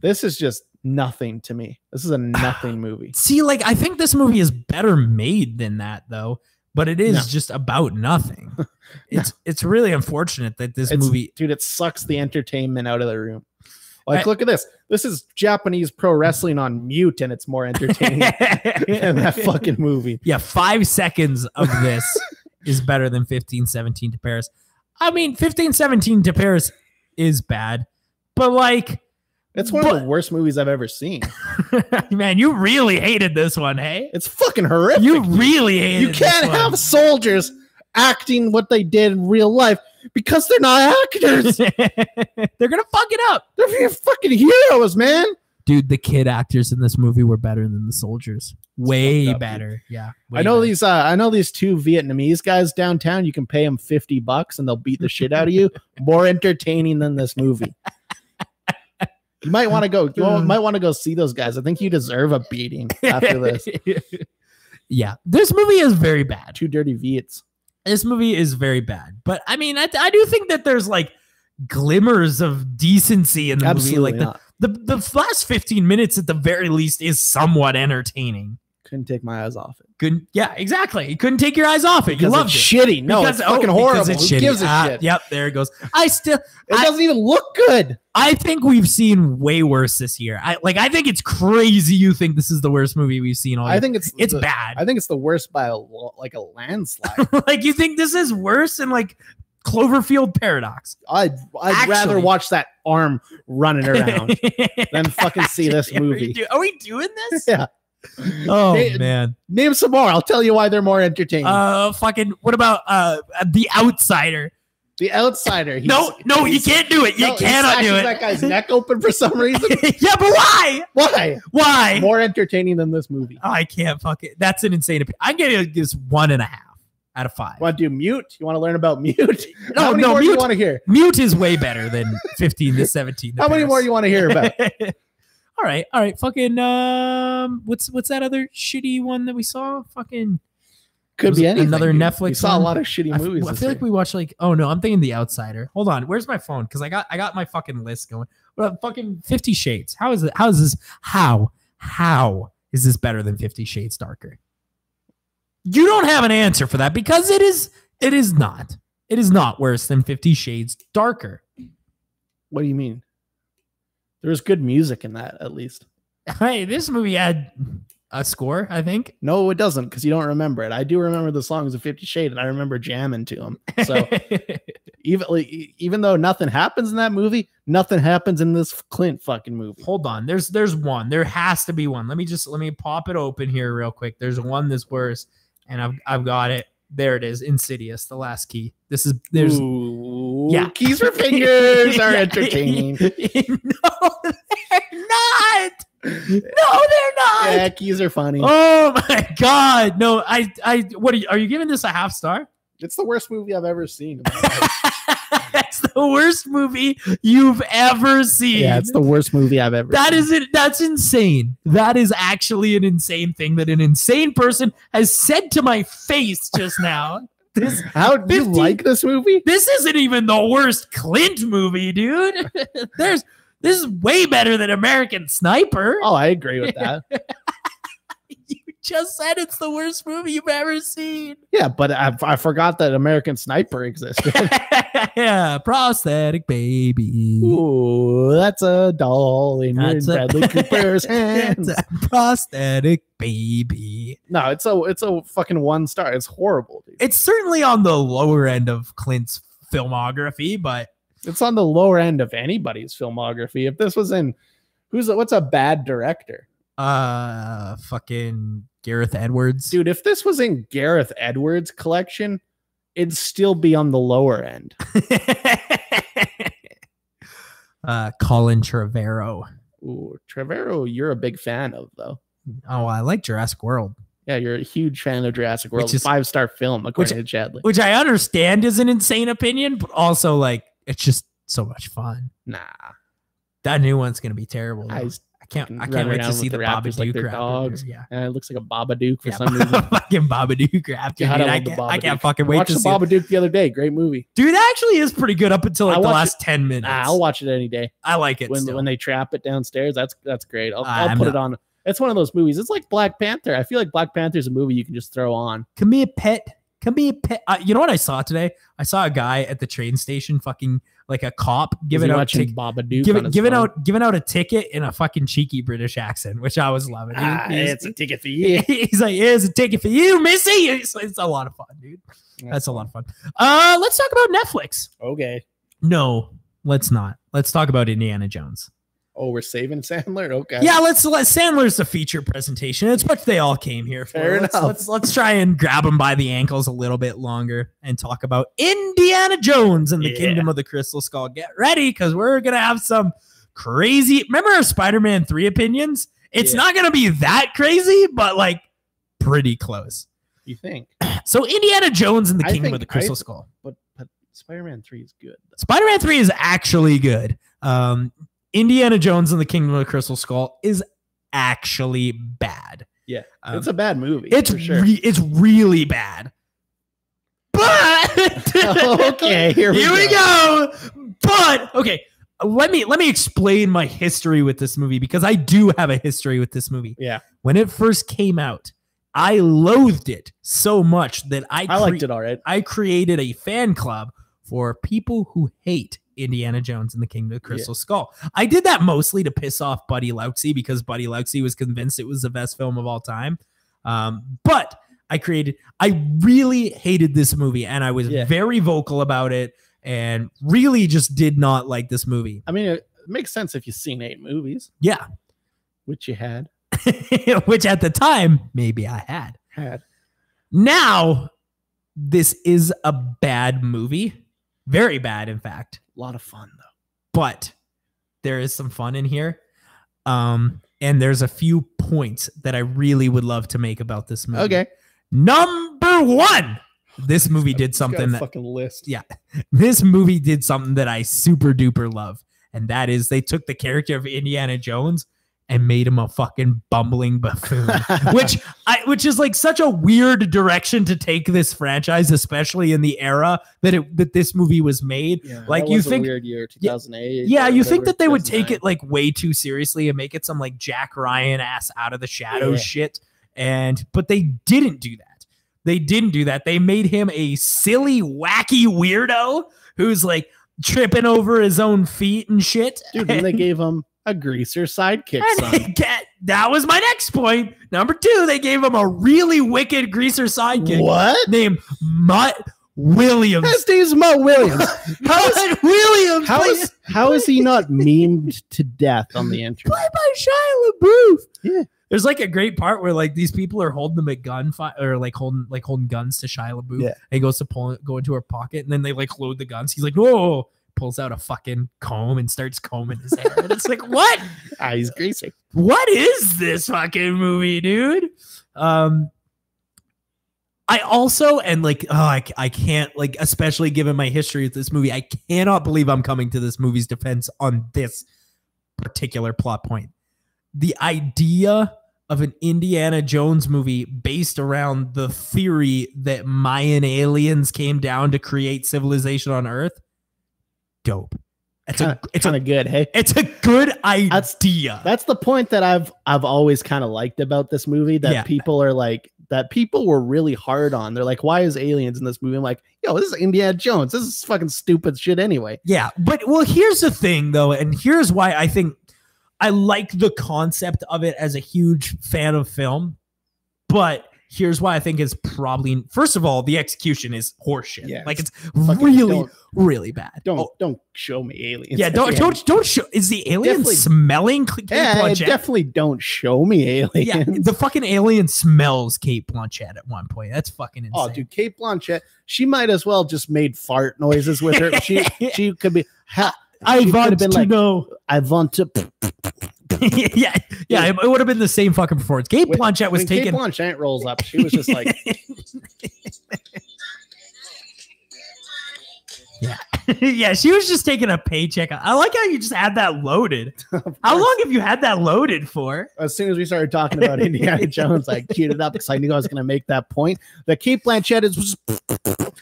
S2: This is just nothing to me. This is a nothing movie.
S1: See, like I think this movie is better made than that though, but it is just about nothing. It's really unfortunate that this movie,
S2: dude, it sucks the entertainment out of the room. Like, look at this. This is Japanese pro wrestling on mute, and it's more entertaining than that fucking movie.
S1: Yeah, 5 seconds of this is better than 1517 to Paris. I mean, 1517 to Paris is bad, but like,
S2: it's one of the worst movies I've ever seen.
S1: Man, you really hated this one, hey?
S2: It's fucking horrific.
S1: You really hated
S2: You can't have soldiers acting what they did in real life because they're not actors.
S1: They're gonna fuck it up.
S2: They're fucking heroes, man.
S1: Dude, the kid actors in this movie were better than the soldiers. Way better. Yeah.
S2: I know these two Vietnamese guys downtown. You can pay them $50 and they'll beat the shit out of you. More entertaining than this movie. You might want to go. You might want to go see those guys. I think you deserve a beating after this.
S1: Yeah, this movie is very bad.
S2: Two dirty Viets.
S1: This movie is very bad, but I mean, I do think that there's like glimmers of decency in the movie. Like the last 15 minutes at the very least is somewhat entertaining.
S2: Couldn't take my eyes off it.
S1: Yeah, exactly. You couldn't take your eyes off it. You loved it.
S2: Shitty. No, it's fucking horrible.
S1: It's
S2: Who gives a shit?
S1: Yep, there it goes.
S2: It doesn't even look good.
S1: I think we've seen way worse this year. I think it's crazy you think this is the worst movie we've seen all year.
S2: I think it's
S1: bad.
S2: I think it's the worst by a landslide.
S1: Like, you think this is worse than like Cloverfield Paradox?
S2: I'd rather watch that arm running around than fucking see this movie.
S1: Are we doing this?
S2: Yeah.
S1: Oh man,
S2: name some more. I'll tell you why they're more entertaining.
S1: What about The Outsider?
S2: The Outsider.
S1: No, you can't do it. You cannot do it.
S2: That guy's neck open for some reason.
S1: Yeah, but why?
S2: Why? More entertaining than this movie.
S1: I can't fuck it. That's an insane opinion. I'm gonna give this 1.5 out of 5.
S2: Want to do Mute? You want to learn about Mute?
S1: No,
S2: Mute.
S1: You
S2: want to hear?
S1: Mute is way better than 15 to 17.
S2: How many more you want to hear about?
S1: All right. Fucking what's that other shitty one that we saw? Fucking
S2: could be anything.
S1: Another Netflix.
S2: We saw a lot of shitty movies.
S1: I feel like we watched like, oh no, I'm thinking The Outsider. Hold on, where's my phone? Because I got my fucking list going. Well, fucking 50 Shades. How is this better than 50 Shades Darker? You don't have an answer for that because it is not. It is not worse than 50 Shades Darker.
S2: What do you mean? There's good music in that, at least.
S1: Hey, this movie had a score, I think.
S2: No, it doesn't, because you don't remember it. I do remember the songs of 50 Shades, and I remember jamming to them. So even though nothing happens in that movie, nothing happens in this Clint fucking movie.
S1: Hold on. There's one. There has to be one. Let me pop it open here real quick. There's one that's worse, and I've got it. There it is. Insidious, the last key.
S2: Keys for fingers are entertaining.
S1: No, they're not. No, they're not.
S2: Yeah, keys are funny.
S1: Oh my god. No, what are you giving this a half star?
S2: It's the worst movie I've ever seen.
S1: That's the worst movie you've ever seen.
S2: Yeah, it's the worst movie I've ever seen.
S1: That's insane. That is actually an insane thing that an insane person has said to my face just now.
S2: How do you like this movie?
S1: This isn't even the worst Clint movie, dude. This is way better than American Sniper.
S2: Oh, I agree with that.
S1: You just said it's the worst movie you've ever seen.
S2: Yeah, but I forgot that American Sniper existed.
S1: Yeah, prosthetic baby.
S2: Ooh, that's a doll in Bradley Cooper's hands.
S1: It's a prosthetic baby.
S2: No, it's a fucking 1 star. It's horrible, dude.
S1: It's certainly on the lower end of Clint's filmography, but
S2: It's on the lower end of anybody's filmography. If this was in, what's a bad director?
S1: Fucking Gareth Edwards.
S2: Dude, if this was in Gareth Edwards' collection, it'd still be on the lower end.
S1: Colin Trevorrow.
S2: Ooh, Trevorrow, you're a big fan of, though.
S1: Oh, I like Jurassic World.
S2: Yeah, you're a huge fan of Jurassic World. Which is 5-star film, according to Chadley.
S1: Which I understand is an insane opinion, but also, like, it's just so much fun.
S2: Nah.
S1: That new one's going to be terrible. I can't wait to see the
S2: Babadook
S1: like
S2: their dogs.
S1: Yeah.
S2: And it looks like a Babadook for some reason.
S1: Fucking Babadook raptor. I can't fucking wait to see
S2: it. I watched the Babadook the other day. Great movie.
S1: Dude, that actually is pretty good up until like the last 10 minutes.
S2: I'll watch it any day.
S1: I like it.
S2: When they trap it downstairs, that's great. I'll put it on. It's one of those movies. It's like Black Panther. I feel like Black Panther is a movie you can just throw on.
S1: Come be a pet. You know what I saw today? I saw a guy at the train station, fucking like a cop, giving out a ticket in a fucking cheeky British accent, which I was loving.
S2: It's a ticket for you.
S1: He's like, "Here's a ticket for you, Missy." It's a lot of fun, dude. That's a lot of fun. Let's talk about Netflix.
S2: Okay.
S1: No, let's not. Let's talk about Indiana Jones.
S2: Oh, we're saving Sandler? Okay.
S1: Yeah, let's let Sandler's the feature presentation. It's what they all came here for.
S2: Fair enough.
S1: Let's try and grab them by the ankles a little bit longer and talk about Indiana Jones and the Kingdom of the Crystal Skull. Get ready, because we're going to have some crazy... Remember our Spider-Man 3 opinions? It's not going to be that crazy, but like pretty close.
S2: You think?
S1: So Indiana Jones and the Kingdom of the Crystal Skull.
S2: But Spider-Man 3 is good.
S1: Spider-Man 3 is actually good. Indiana Jones and the Kingdom of the Crystal Skull is actually bad.
S2: Yeah, it's a bad movie.
S1: It's
S2: for sure.
S1: It's really bad. But
S2: okay, here we
S1: go. But okay, let me explain my history with this movie, because I do have a history with this movie.
S2: Yeah.
S1: When it first came out, I loathed it so much that I
S2: liked it all right.
S1: I created a fan club for people who hate Indiana Jones and the Kingdom of the Crystal Skull. I did that mostly to piss off Buddy Lauxey, because Buddy Lauxey was convinced it was the best film of all time. But I really hated this movie, and I was very vocal about it, and really just did not like this movie.
S2: I mean, it makes sense if you've seen 8 movies.
S1: Yeah.
S2: Which you had.
S1: Which at the time, maybe I had. Now, this is a bad movie. Very bad, in fact.
S2: A lot of fun, though.
S1: But there is some fun in here. And there's a few points that I really would love to make about this movie.
S2: Okay.
S1: Number 1, this movie did something that
S2: fucking list.
S1: Yeah. This movie did something that I super duper love. And that is they took the character of Indiana Jones and made him a fucking bumbling buffoon, which is like such a weird direction to take this franchise, especially in the era that this movie was made.
S2: Yeah,
S1: like you think,
S2: a weird year, 2008.
S1: Yeah, you think that they would take it like way too seriously and make it some like Jack Ryan ass out of the shadows shit, but they didn't do that. They made him a silly, wacky weirdo who's like tripping over his own feet and shit.
S2: Dude, and they gave him a greaser sidekick, son.
S1: That was my next point. Number 2, they gave him a really wicked greaser sidekick.
S2: What?
S1: Named Mutt Williams.
S2: His name's Mutt Williams.
S1: Mutt Williams.
S2: How is he not memed to death on the internet?
S1: Played by Shia LaBeouf.
S2: Yeah.
S1: There's like a great part where like these people are holding them at gunfire, or like holding guns to Shia LaBeouf.
S2: Yeah.
S1: And he goes to go into her pocket, and then they like load the guns. He's like, "Whoa!" Pulls out a fucking comb and starts combing his hair. And it's like, what?
S2: He's greasy.
S1: What is this fucking movie, dude? I also, and like, I can't, like, especially given my history with this movie, I cannot believe I'm coming to this movie's defense on this particular plot point. The idea of an Indiana Jones movie based around the theory that Mayan aliens came down to create civilization on Earth. Dope. It's kind of good. Hey, it's a good idea.
S2: That's the point that I've always kind of liked about this movie, that people are like, that people were really hard on. They're like, why is aliens in this movie? I'm like, yo, this is Indiana Jones. This is fucking stupid shit anyway.
S1: Yeah. But well, here's the thing though. And here's why I think I like the concept of it as a huge fan of film, but here's why I think it's probably, first of all, the execution is horseshit.
S2: Yeah,
S1: like it's really, really bad.
S2: Don't show me aliens.
S1: Yeah, don't show. Is the alien smelling Kate Blanchett?
S2: Definitely don't show me aliens.
S1: Yeah, the fucking alien smells Kate Blanchett at one point. That's fucking insane.
S2: Oh, dude, Kate Blanchett, she might as well just made fart noises with her. She could be.
S1: I want to know.
S2: I want to.
S1: yeah, it would have been the same fucking performance. Kate Blanchett was taking.
S2: Kate Blanchett rolls up. She was just like.
S1: Yeah. Yeah, she was just taking a paycheck. I like how you just had that loaded. How long have you had that loaded for?
S2: As soon as we started talking about Indiana Jones, I queued it up because I knew I was going to make that point. That Kate Blanchett is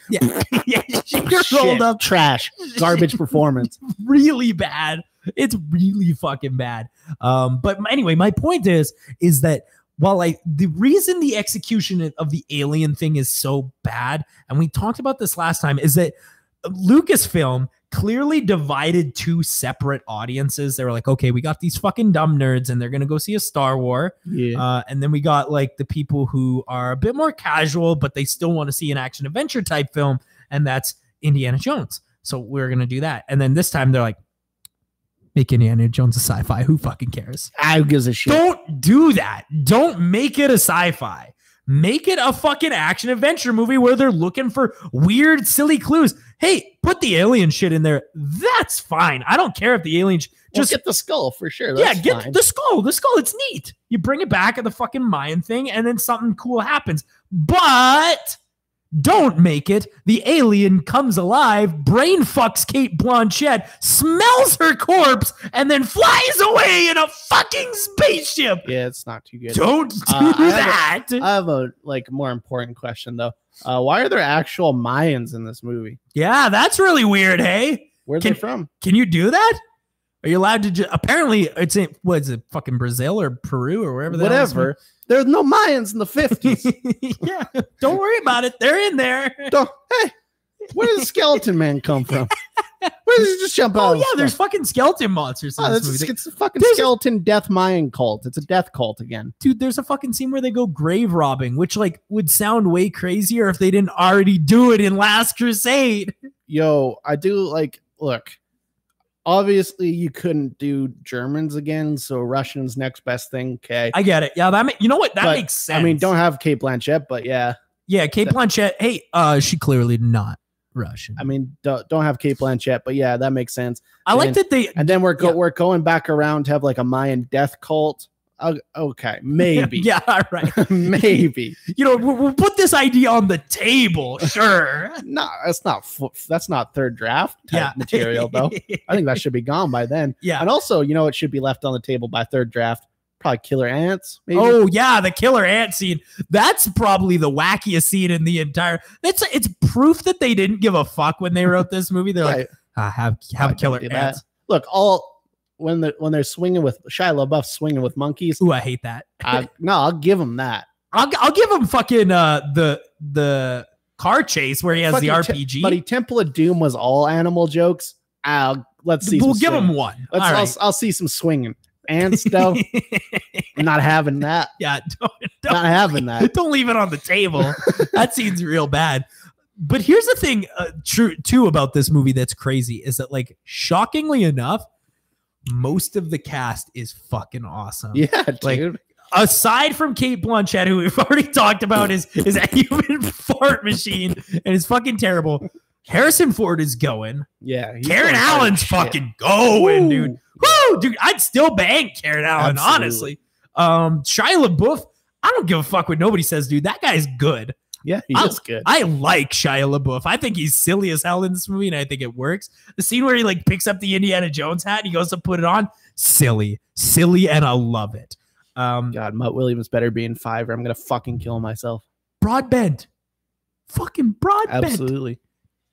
S1: yeah, she rolled up
S2: trash, garbage performance,
S1: really bad. It's really fucking bad. But anyway, my point is that while the reason the execution of the alien thing is so bad, and we talked about this last time, is that Lucasfilm clearly divided two separate audiences. They were like, okay, we got these fucking dumb nerds and they're going to go see a Star Wars. Yeah. And then we got like the people who are a bit more casual, but they still want to see an action adventure type film. And that's Indiana Jones. So we're going to do that. And then this time they're like, make Indiana Jones a sci-fi. Who fucking cares?
S2: Who gives a shit?
S1: Don't do that. Don't make it a sci-fi. Make it a fucking action adventure movie where they're looking for weird, silly clues. Hey, put the alien shit in there. That's fine. I don't care if the alien
S2: just get the skull for sure. That's
S1: get
S2: fine.
S1: the skull. The skull. It's neat. You bring it back at the fucking Mayan thing, and then something cool happens. But don't make it the alien comes alive, brain fucks Kate Blanchett, smells her corpse, and then flies away in a fucking spaceship.
S2: Yeah, it's not too good.
S1: Don't do that.
S2: I have a more important question though. Why are there actual Mayans in this movie?
S1: Yeah, that's really weird. Hey,
S2: where are they from?
S1: Can you do that? Are you allowed to? Apparently, it's in what is it? Fucking Brazil or Peru or wherever.
S2: Whatever. There's no Mayans in the 50s.
S1: Yeah, don't worry about it. They're in there.
S2: Hey, where does the skeleton man come from? Where does he just jump out?
S1: Oh yeah, there's fucking skeleton monsters in this movie.
S2: It's a fucking skeleton death Mayan cult. It's a death cult again.
S1: Dude, there's a fucking scene where they go grave robbing, which would sound way crazier if they didn't already do it in Last Crusade.
S2: Yo, I do look. Obviously, you couldn't do Germans again, so Russian's next best thing. Okay,
S1: I get it. Yeah, you know what? That makes sense.
S2: I mean, don't have Kate Blanchett, but yeah,
S1: Kate Blanchett. Hey, she clearly not Russian.
S2: I mean, don't have Kate Blanchett, but yeah, that makes sense.
S1: Like that they.
S2: And then we're going back around to have like a Mayan death cult. Okay, maybe.
S1: Yeah, right.
S2: Maybe.
S1: We'll put this idea on the table. Sure.
S2: No, that's not third draft type material though. I think that should be gone by then.
S1: Yeah.
S2: And also, it should be left on the table by third draft. Probably killer ants. Maybe.
S1: Oh yeah, the killer ant scene. That's probably the wackiest scene in the entire. It's proof that they didn't give a fuck when they wrote this movie. They're like, have killer ants.
S2: Look, when they're swinging with Shia LaBeouf swinging with monkeys.
S1: Ooh, I hate that.
S2: No, I'll give him that.
S1: I'll give him fucking the car chase where he has the RPG.
S2: Buddy, Temple of Doom was all animal jokes. Let's see.
S1: We'll give him one.
S2: I'll see some swinging. Ants though, I'm not having that.
S1: Yeah,
S2: not having that.
S1: Don't leave it on the table. That seems real bad. But here's the thing, true too about this movie that's crazy is that shockingly enough, most of the cast is fucking awesome.
S2: Yeah, dude.
S1: Aside from Kate Blanchett, who we've already talked about is a human fart machine and is fucking terrible. Harrison Ford is going.
S2: Yeah.
S1: Karen Allen's fucking going, dude. Woo, dude, I'd still bang Karen Allen, honestly. Shia LaBeouf, I don't give a fuck what nobody says, dude. That guy's good.
S2: Yeah, he's good.
S1: I like Shia LaBeouf. I think he's silly as hell in this movie, and I think it works. The scene where he picks up the Indiana Jones hat and he goes to put it on, silly, and I love it.
S2: God, Mutt Williams better be in 5 or I'm gonna fucking kill myself.
S1: Broadbent, fucking Broadbent,
S2: absolutely,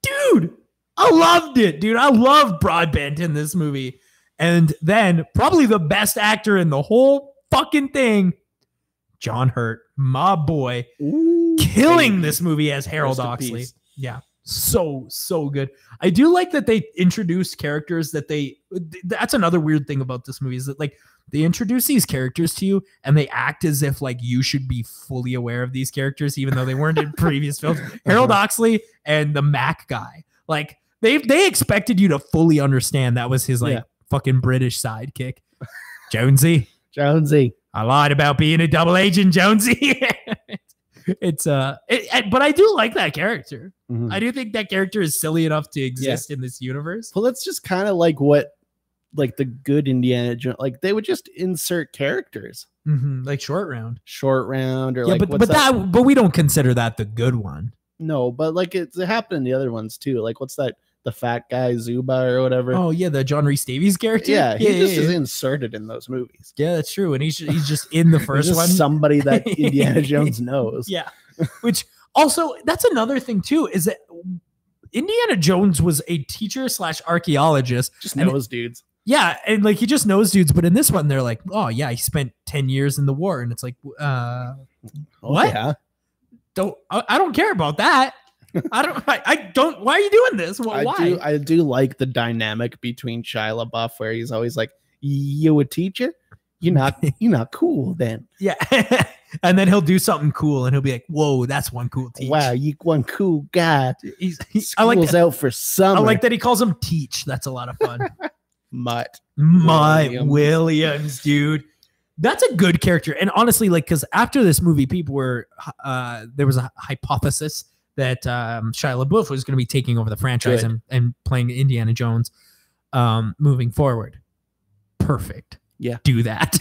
S1: dude. I loved it, dude. I love Broadbent in this movie. And then probably the best actor in the whole fucking thing, John Hurt, my boy. Ooh, killing this movie as Harold Oxley. Yeah. So good. I do like that they introduced characters that's another weird thing about this movie is that like they introduce these characters to you and they act as if like you should be fully aware of these characters even though they weren't in previous films. Harold Oxley and the Mac guy, like they expected you to fully understand that was his like fucking British sidekick. Jonesy. I lied about being a double agent, Jonesy. But I do like that character. I do think that character is silly enough to exist in this universe.
S2: Well, that's just kind of like what, like the good Indiana Jones, like they would just insert characters,
S1: like Short Round,
S2: or like,
S1: but we don't consider that the good one.
S2: No, but like it happened in the other ones too. Like what's that? The fat guy Zuba or whatever.
S1: Oh yeah, the John Rhys Davies character.
S2: Yeah, he is inserted in those movies.
S1: Yeah, that's true, and he's just in the first one.
S2: Somebody that Indiana Jones knows.
S1: Yeah, which also that's another thing too is that Indiana Jones was a teacher / archaeologist.
S2: Just knows dudes.
S1: Yeah, and like he just knows dudes, but in this one they're like, oh yeah, he spent 10 years in the war, and it's like, what?
S2: Yeah.
S1: I don't care about that. I don't. Why are you doing this? Well, why?
S2: I do like the dynamic between Shia LaBeouf, where he's always like, "You a teacher? You're not cool then."
S1: Yeah, and then he'll do something cool, and he'll be like, "Whoa, that's one cool teacher.
S2: Wow, you one cool guy."
S1: I like that,
S2: out for summer.
S1: I like that he calls him Teach. That's a lot of fun.
S2: Mutt
S1: Williams, dude. That's a good character, and honestly, like, because after this movie, people were there was a hypothesis that Shia LaBeouf was going to be taking over the franchise and playing Indiana Jones moving forward. Perfect.
S2: Yeah.
S1: Do that.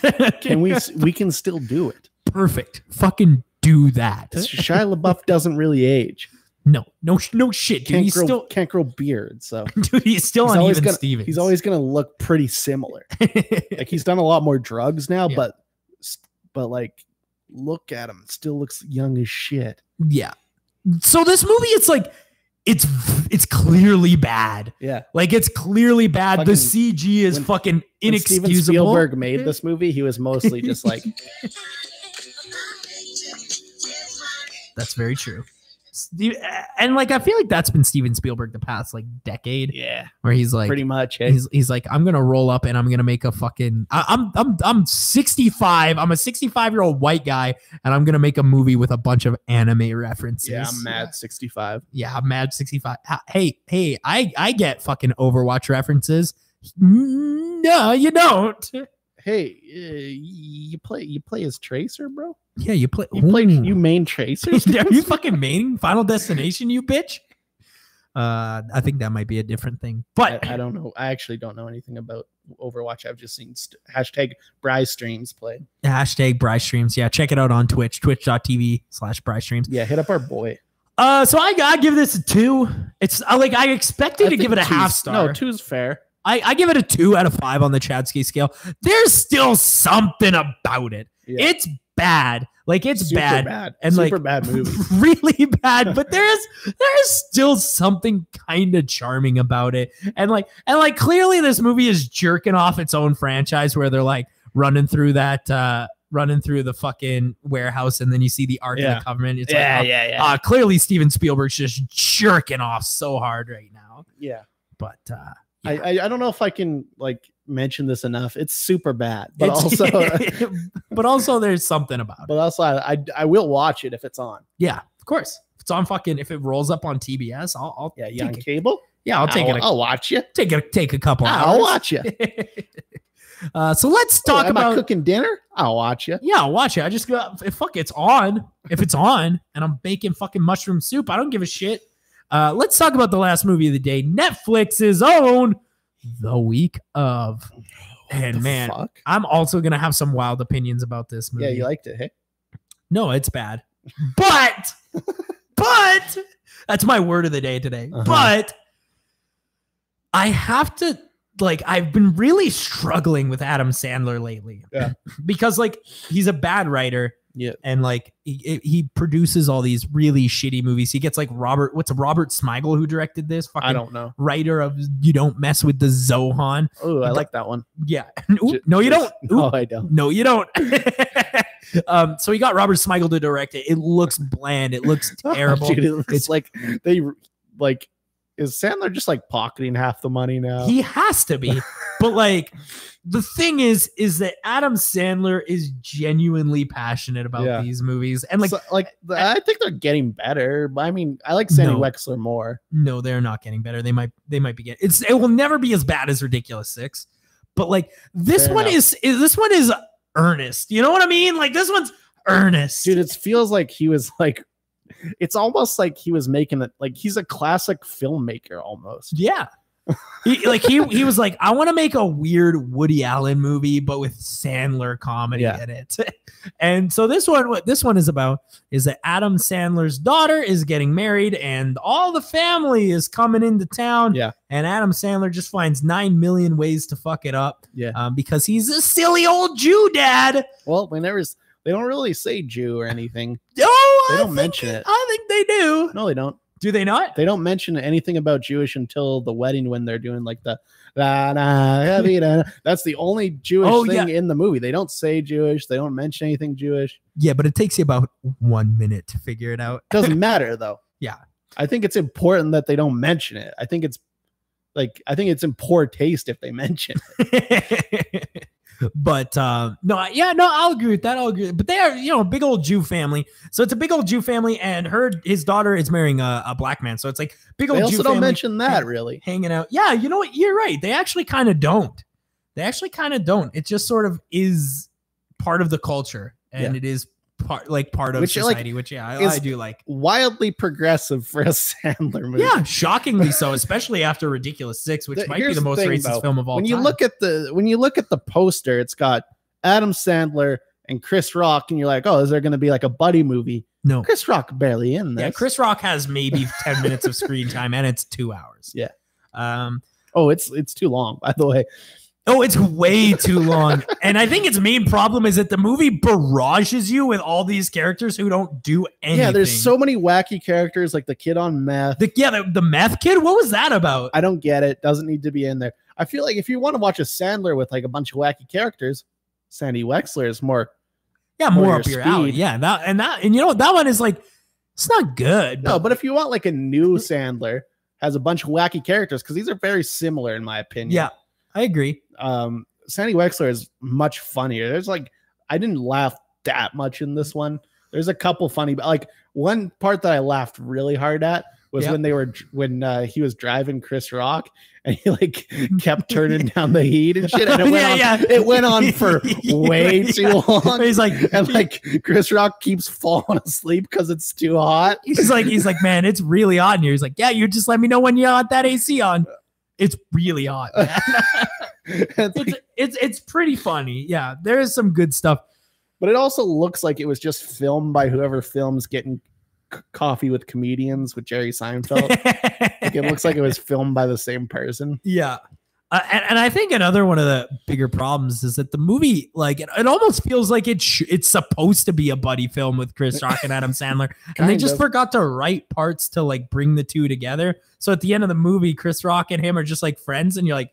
S2: We can still do it.
S1: Perfect. Fucking do that.
S2: Shia LaBeouf doesn't really age.
S1: No shit, dude.
S2: Can't grow beard, so
S1: dude, he's still on Even Stevens.
S2: He's always gonna look pretty similar. Like he's done a lot more drugs now, but like look at him, still looks young as shit.
S1: Yeah. So this movie, it's like it's clearly bad.
S2: Yeah,
S1: like it's clearly bad. The CG is fucking inexcusable. When Steven
S2: Spielberg made this movie, he was mostly just like.
S1: That's very true. And like I feel like that's been Steven Spielberg the past like decade.
S2: Yeah,
S1: where he's like
S2: pretty much.
S1: He's like, I'm gonna roll up and I'm gonna make a fucking. I'm 65. I'm a 65-year-old white guy, and I'm gonna make a movie with a bunch of anime references.
S2: Yeah, I'm mad 65.
S1: Yeah, I'm mad 65. Hey, I get fucking Overwatch references. No, you don't.
S2: Hey, you play as Tracer, bro?
S1: Yeah, you
S2: main Tracer?
S1: Are you fucking main Final Destination, you bitch? I think that might be a different thing, but
S2: I don't know. I actually don't know anything about Overwatch. I've just seen hashtag Bry streams play.
S1: Hashtag Bry streams. Yeah, check it out on Twitch, twitch.tv/Bry streams.
S2: Yeah, hit up our boy.
S1: So I give this a 2. It's like I expected to give it a half star.
S2: No, 2's fair.
S1: I give it a 2 out of 5 on the Chadley scale. There's still something about it. Yeah. It's bad. Like it's
S2: super
S1: bad.
S2: And
S1: super
S2: like bad movie.
S1: Really bad. But there's still something kind of charming about it. And like clearly this movie is jerking off its own franchise where they're like running through the fucking warehouse and then you see the Ark of the Covenant. It's clearly Steven Spielberg's just jerking off so hard right now.
S2: Yeah.
S1: But
S2: I don't know if I can like mention this enough. It's super bad, but
S1: also there's something about it.
S2: But also I will watch it if it's on.
S1: Yeah, of course. If it's on if it rolls up on TBS, I'll
S2: you on cable?
S1: Yeah, I'll watch you. Take a couple hours.
S2: I'll watch you.
S1: So let's talk about
S2: cooking dinner. I'll watch you.
S1: Yeah, I'll watch it. I just go it's on. If it's on and I'm baking fucking mushroom soup, I don't give a shit. Let's talk about the last movie of the day, Netflix's own The Week of. And man, I'm also going to have some wild opinions about this movie.
S2: Yeah, you liked it, hey?
S1: No, it's bad. But that's my word of the day today. Uh-huh. But I have to, I've been really struggling with Adam Sandler lately.
S2: Yeah.
S1: Because, he's a bad writer.
S2: Yeah.
S1: And he produces all these really shitty movies. He gets Robert Smigel who directed this? Fucking
S2: I don't know.
S1: Writer of You Don't Mess with the Zohan.
S2: Oh, I like that one.
S1: Yeah. No, you don't.
S2: No, I don't.
S1: No, you don't. So he got Robert Smigel to direct it. It looks bland. It looks terrible.
S2: Dude, it looks like like, is Sandler just like pocketing half the money now?
S1: He has to be. But like, the thing is that Adam Sandler is genuinely passionate about these movies. And like,
S2: so, I think they're getting better. But I mean, I like Sandy Wexler more.
S1: No, they're not getting better. They might be getting, it will never be as bad as Ridiculous 6. But like, this one is earnest. You know what I mean? Like, this one's earnest.
S2: Dude, it feels like he was like, it's almost like he was making it, like he's a classic filmmaker almost.
S1: Yeah. He was like, I want to make a weird Woody Allen movie, but with Sandler comedy in it. And so what this one is about is that Adam Sandler's daughter is getting married and all the family is coming into town.
S2: Yeah.
S1: And Adam Sandler just finds 9 million ways to fuck it up.
S2: Yeah.
S1: Because he's a silly old Jew dad.
S2: Well, they don't really say Jew or anything.
S1: Oh,
S2: they don't mention it.
S1: I think they do.
S2: No, they don't.
S1: Do they not?
S2: They don't mention anything about Jewish until the wedding when they're doing like the that's the only Jewish thing in the movie. They don't say Jewish. They don't mention anything Jewish.
S1: Yeah, but it takes you about 1 minute to figure it out.
S2: Doesn't matter though.
S1: Yeah.
S2: I think it's important that they don't mention it. I think it's in poor taste if they mention it.
S1: But I'll agree with that. But they are, a big old Jew family. So it's a big old Jew family, and his daughter is marrying a black man. So it's like big old Jew family. They also don't
S2: mention that really.
S1: Hanging out. Yeah, you know what? You're right. They actually kind of don't. It just sort of is part of the culture, and it is part of society, which I do like.
S2: Wildly progressive for a Sandler movie.
S1: Yeah, shockingly so, especially after Ridiculous 6, which might be the most racist film of all time.
S2: When you look at the poster, it's got Adam Sandler and Chris Rock, and you're like, oh, is there going to be like a buddy movie?
S1: No,
S2: Chris Rock barely in this.
S1: Yeah, Chris Rock has maybe 10 minutes of screen time, and it's 2 hours.
S2: Yeah. It's too long, by the way.
S1: Oh, it's way too long. And I think its main problem is that the movie barrages you with all these characters who don't do anything.
S2: Yeah, there's so many wacky characters, like the kid on meth.
S1: The meth kid? What was that about?
S2: I don't get it. Doesn't need to be in there. I feel like if you want to watch a Sandler with like a bunch of wacky characters, Sandy Wexler is more
S1: up your alley. Yeah, and you know that one is like, it's not good.
S2: No, but if you want like a new Sandler, has a bunch of wacky characters, because these are very similar in my opinion.
S1: Yeah, I agree.
S2: Sandy Wexler is much funnier. There's like, I didn't laugh that much in this one. There's a couple funny, but like one part that I laughed really hard at was when he was driving Chris Rock and he like kept turning down the heat and shit. And it went on for way too long.
S1: He's like,
S2: and like Chris Rock keeps falling asleep because it's too hot.
S1: He's like, man, it's really hot in here. He's like, yeah, you just let me know when you want that AC on. It's really hot, man. It's pretty funny. Yeah, there is some good stuff.
S2: But it also looks like it was just filmed by whoever films Getting Coffee with Comedians with Jerry Seinfeld. Like, it looks like it was filmed by the same person.
S1: Yeah. And I think another one of the bigger problems is that the movie, like, it almost feels like it's supposed to be a buddy film with Chris Rock and Adam Sandler. And they just forgot to write parts to, like, bring the two together. So at the end of the movie, Chris Rock and him are just, like, friends. And you're like,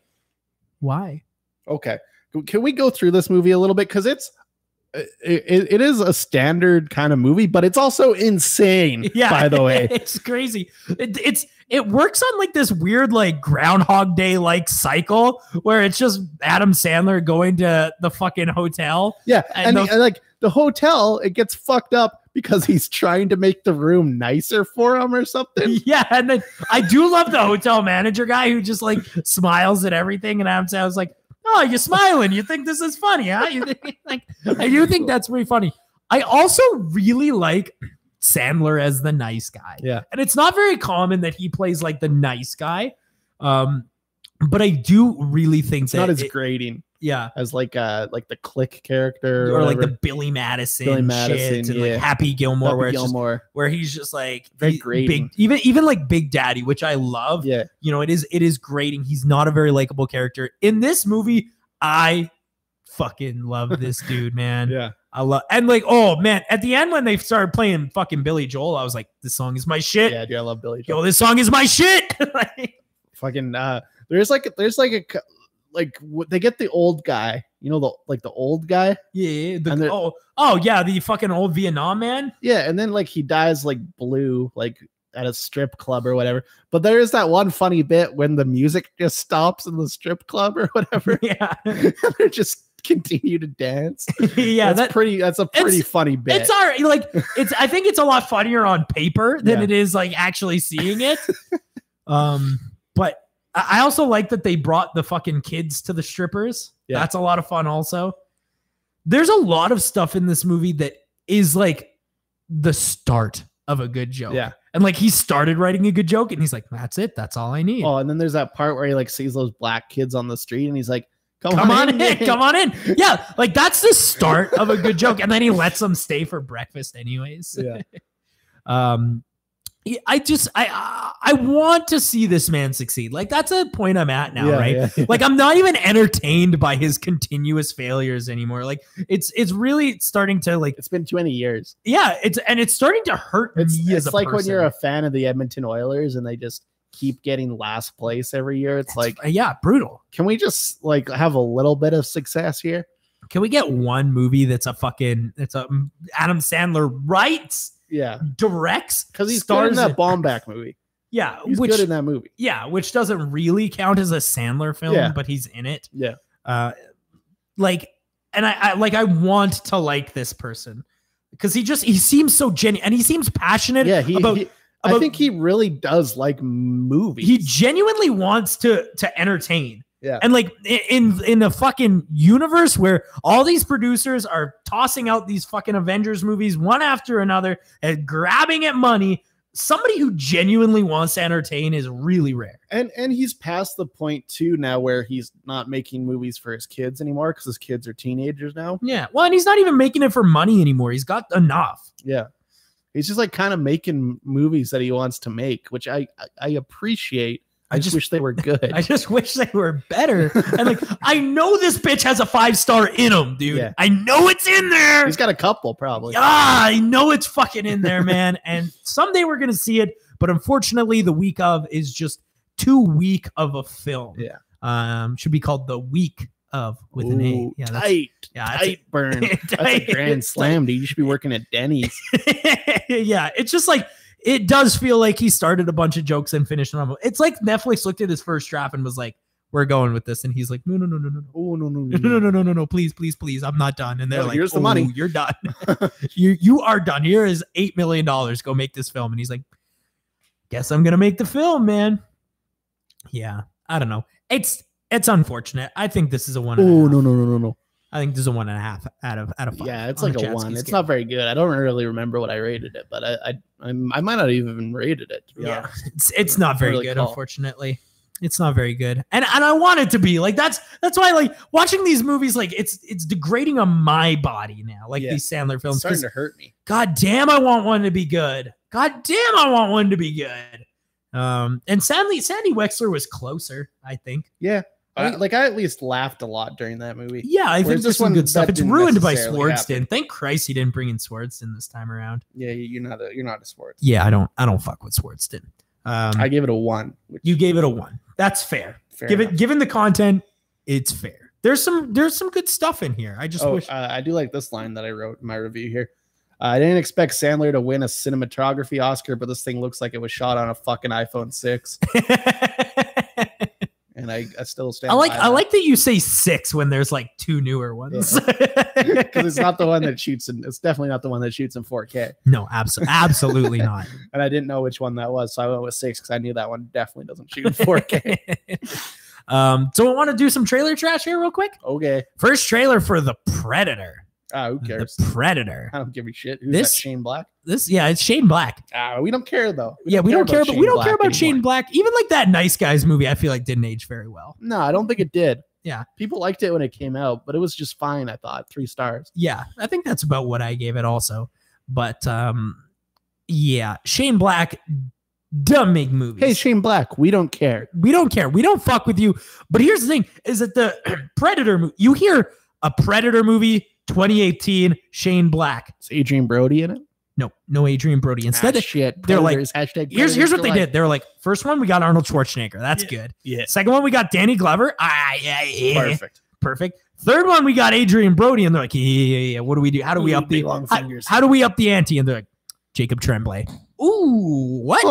S1: why?
S2: Okay. Can we go through this movie a little bit? Because it is a standard kind of movie, but it's also insane.
S1: Yeah,
S2: by the way,
S1: it's crazy. It works on like this weird like Groundhog Day like cycle where it's just Adam Sandler going to the fucking hotel.
S2: Yeah, and like the hotel, it gets fucked up because he's trying to make the room nicer for him or something.
S1: Yeah, and then I do love the hotel manager guy who just like smiles at everything, and Adam Sandler's like, oh, you're smiling. You think this is funny, huh? I do think that's pretty funny. I also really like Sandler as the nice guy.
S2: Yeah.
S1: And it's not very common that he plays like the nice guy. But I do really think
S2: it's not as grating.
S1: Yeah.
S2: As like the Click character.
S1: Or like the Billy Madison shit. And like Happy Gilmore, where he's just like
S2: very grating.
S1: Even like Big Daddy, which I love.
S2: Yeah.
S1: You know, it is grating. He's not a very likable character. In this movie, I fucking love this dude, man.
S2: Yeah.
S1: And like, oh man, at the end when they started playing fucking Billy Joel, I was like, this song is my shit.
S2: Yeah, dude, I love Billy Joel.
S1: Yo, this song is my shit.
S2: Fucking there's like they get the old guy, you know, the old guy.
S1: Yeah. The fucking old Vietnam man.
S2: Yeah, and then like he dies like blue, like at a strip club or whatever. But there is that one funny bit when the music just stops in the strip club or whatever.
S1: Yeah.
S2: They just continue to dance.
S1: Yeah,
S2: that's a pretty funny bit.
S1: It's all right. Like I think it's a lot funnier on paper than it is like actually seeing it. But I also like that they brought the fucking kids to the strippers. Yeah. That's a lot of fun also. There's a lot of stuff in this movie that is like the start of a good joke.
S2: Yeah.
S1: And like he started writing a good joke and he's like, that's it. That's all I need.
S2: Oh, and then there's that part where he like sees those black kids on the street and he's like, come on in.
S1: Come on in. Yeah. Like that's the start of a good joke. And then he lets them stay for breakfast anyways.
S2: Yeah.
S1: I want to see this man succeed. Like that's a point I'm at now, right?
S2: Yeah.
S1: Like I'm not even entertained by his continuous failures anymore. Like it's really starting to like.
S2: It's been 20 years.
S1: Yeah, it's starting to hurt me.
S2: It's like when you're a fan of the Edmonton Oilers and they just keep getting last place every year. It's like
S1: brutal.
S2: Can we just like have a little bit of success here?
S1: Can we get one movie that's a Adam Sandler writes?
S2: Yeah,
S1: directs
S2: because he's good in that Baumbach movie.
S1: Yeah,
S2: he's good in that movie.
S1: Yeah, which doesn't really count as a Sandler film, but he's in it.
S2: Yeah,
S1: I want to like this person because he seems so genuine and he seems passionate.
S2: Yeah, I think he really does like movies.
S1: He genuinely wants to entertain.
S2: Yeah.
S1: And like in a fucking universe where all these producers are tossing out these fucking Avengers movies one after another and grabbing at money, somebody who genuinely wants to entertain is really rare.
S2: And he's past the point too now where he's not making movies for his kids anymore because his kids are teenagers now.
S1: Yeah. Well, and he's not even making it for money anymore. He's got enough.
S2: Yeah. He's just like kind of making movies that he wants to make, which I appreciate. I just wish they were good.
S1: I just wish they were better. And like, I know this bitch has a 5-star in him, dude.
S2: Yeah.
S1: I know it's in there.
S2: He's got a couple, probably.
S1: I know it's fucking in there, man. And someday we're gonna see it, but unfortunately, the week of is just too weak of a film.
S2: Yeah.
S1: Should be called The Week of with an A.
S2: Yeah, tight burn. That's a grand slam, dude. You should be working at Denny's.
S1: Yeah, it's just like. It does feel like he started a bunch of jokes and finished them. It's like Netflix looked at his first draft and was like, "We're going with this," and he's like, "No, no, please, I'm not done." And they're like,
S2: "Here's the money.
S1: You're done. you are done. Here is $8 million. Go make this film." And he's like, "Guess I'm gonna make the film, man." Yeah, I don't know. It's unfortunate. I think this is a 1.5.
S2: Oh no.
S1: I think this is a 1.5 out of 5.
S2: Yeah, it's like a 1. It's not very good. I don't really remember what I rated it, but I might not have even rated it.
S1: Yeah, it's not very good. Unfortunately, it's not very good. And I want it to be like that's why like watching these movies like it's degrading on my body now. Like these Sandler films,
S2: it's starting to hurt me.
S1: God damn, I want one to be good. And sadly, Sandy Wexler was closer. I think.
S2: Yeah. I at least laughed a lot during that movie.
S1: Yeah, I think there's some good stuff. It's ruined by Swardston. Thank Christ he didn't bring in Swardston this time around.
S2: Yeah, you're not a Swardston.
S1: Yeah, I don't fuck with Swardston.
S2: I gave it a 1.
S1: You gave it a 1. That's fair. Given the content, it's fair. There's some good stuff in here. I just wish.
S2: I do like this line that I wrote in my review here. I didn't expect Sandler to win a cinematography Oscar, but this thing looks like it was shot on a fucking iPhone 6. And I still stand.
S1: I like that you say 6 when there's like 2 newer ones.
S2: Because it's not the one that shoots it's definitely not the one that shoots in 4K.
S1: No, absolutely not.
S2: And I didn't know which one that was, so I went with 6 because I knew that one definitely doesn't shoot in 4K.
S1: So I want to do some trailer trash here real quick.
S2: Okay.
S1: First trailer for The Predator.
S2: Who cares?
S1: The Predator.
S2: I don't give a shit. Who's that? Shane Black?
S1: It's Shane Black.
S2: We don't care though.
S1: We don't care about Shane Black. Even like that Nice Guys movie, I feel like didn't age very well.
S2: No, I don't think it did.
S1: Yeah.
S2: People liked it when it came out, but it was just fine, I thought. 3 stars.
S1: Yeah, I think that's about what I gave it also. But yeah, Shane Black doesn't make movies.
S2: Hey, Shane Black, we don't care.
S1: We don't fuck with you. But here's the thing, is that the Predator movie, you hear a Predator movie 2018, Shane Black.
S2: Is Adrian Brody in it?
S1: No Adrian Brody. Instead, they're like, here's what they did. They were like, first one, we got Arnold Schwarzenegger. That's good.
S2: Yeah.
S1: Second one, we got Danny Glover. Perfect. Third one, we got Adrian Brody. And they're like, yeah. What do we do? How do we up the ante? And they're like, Jacob Tremblay. Ooh, what?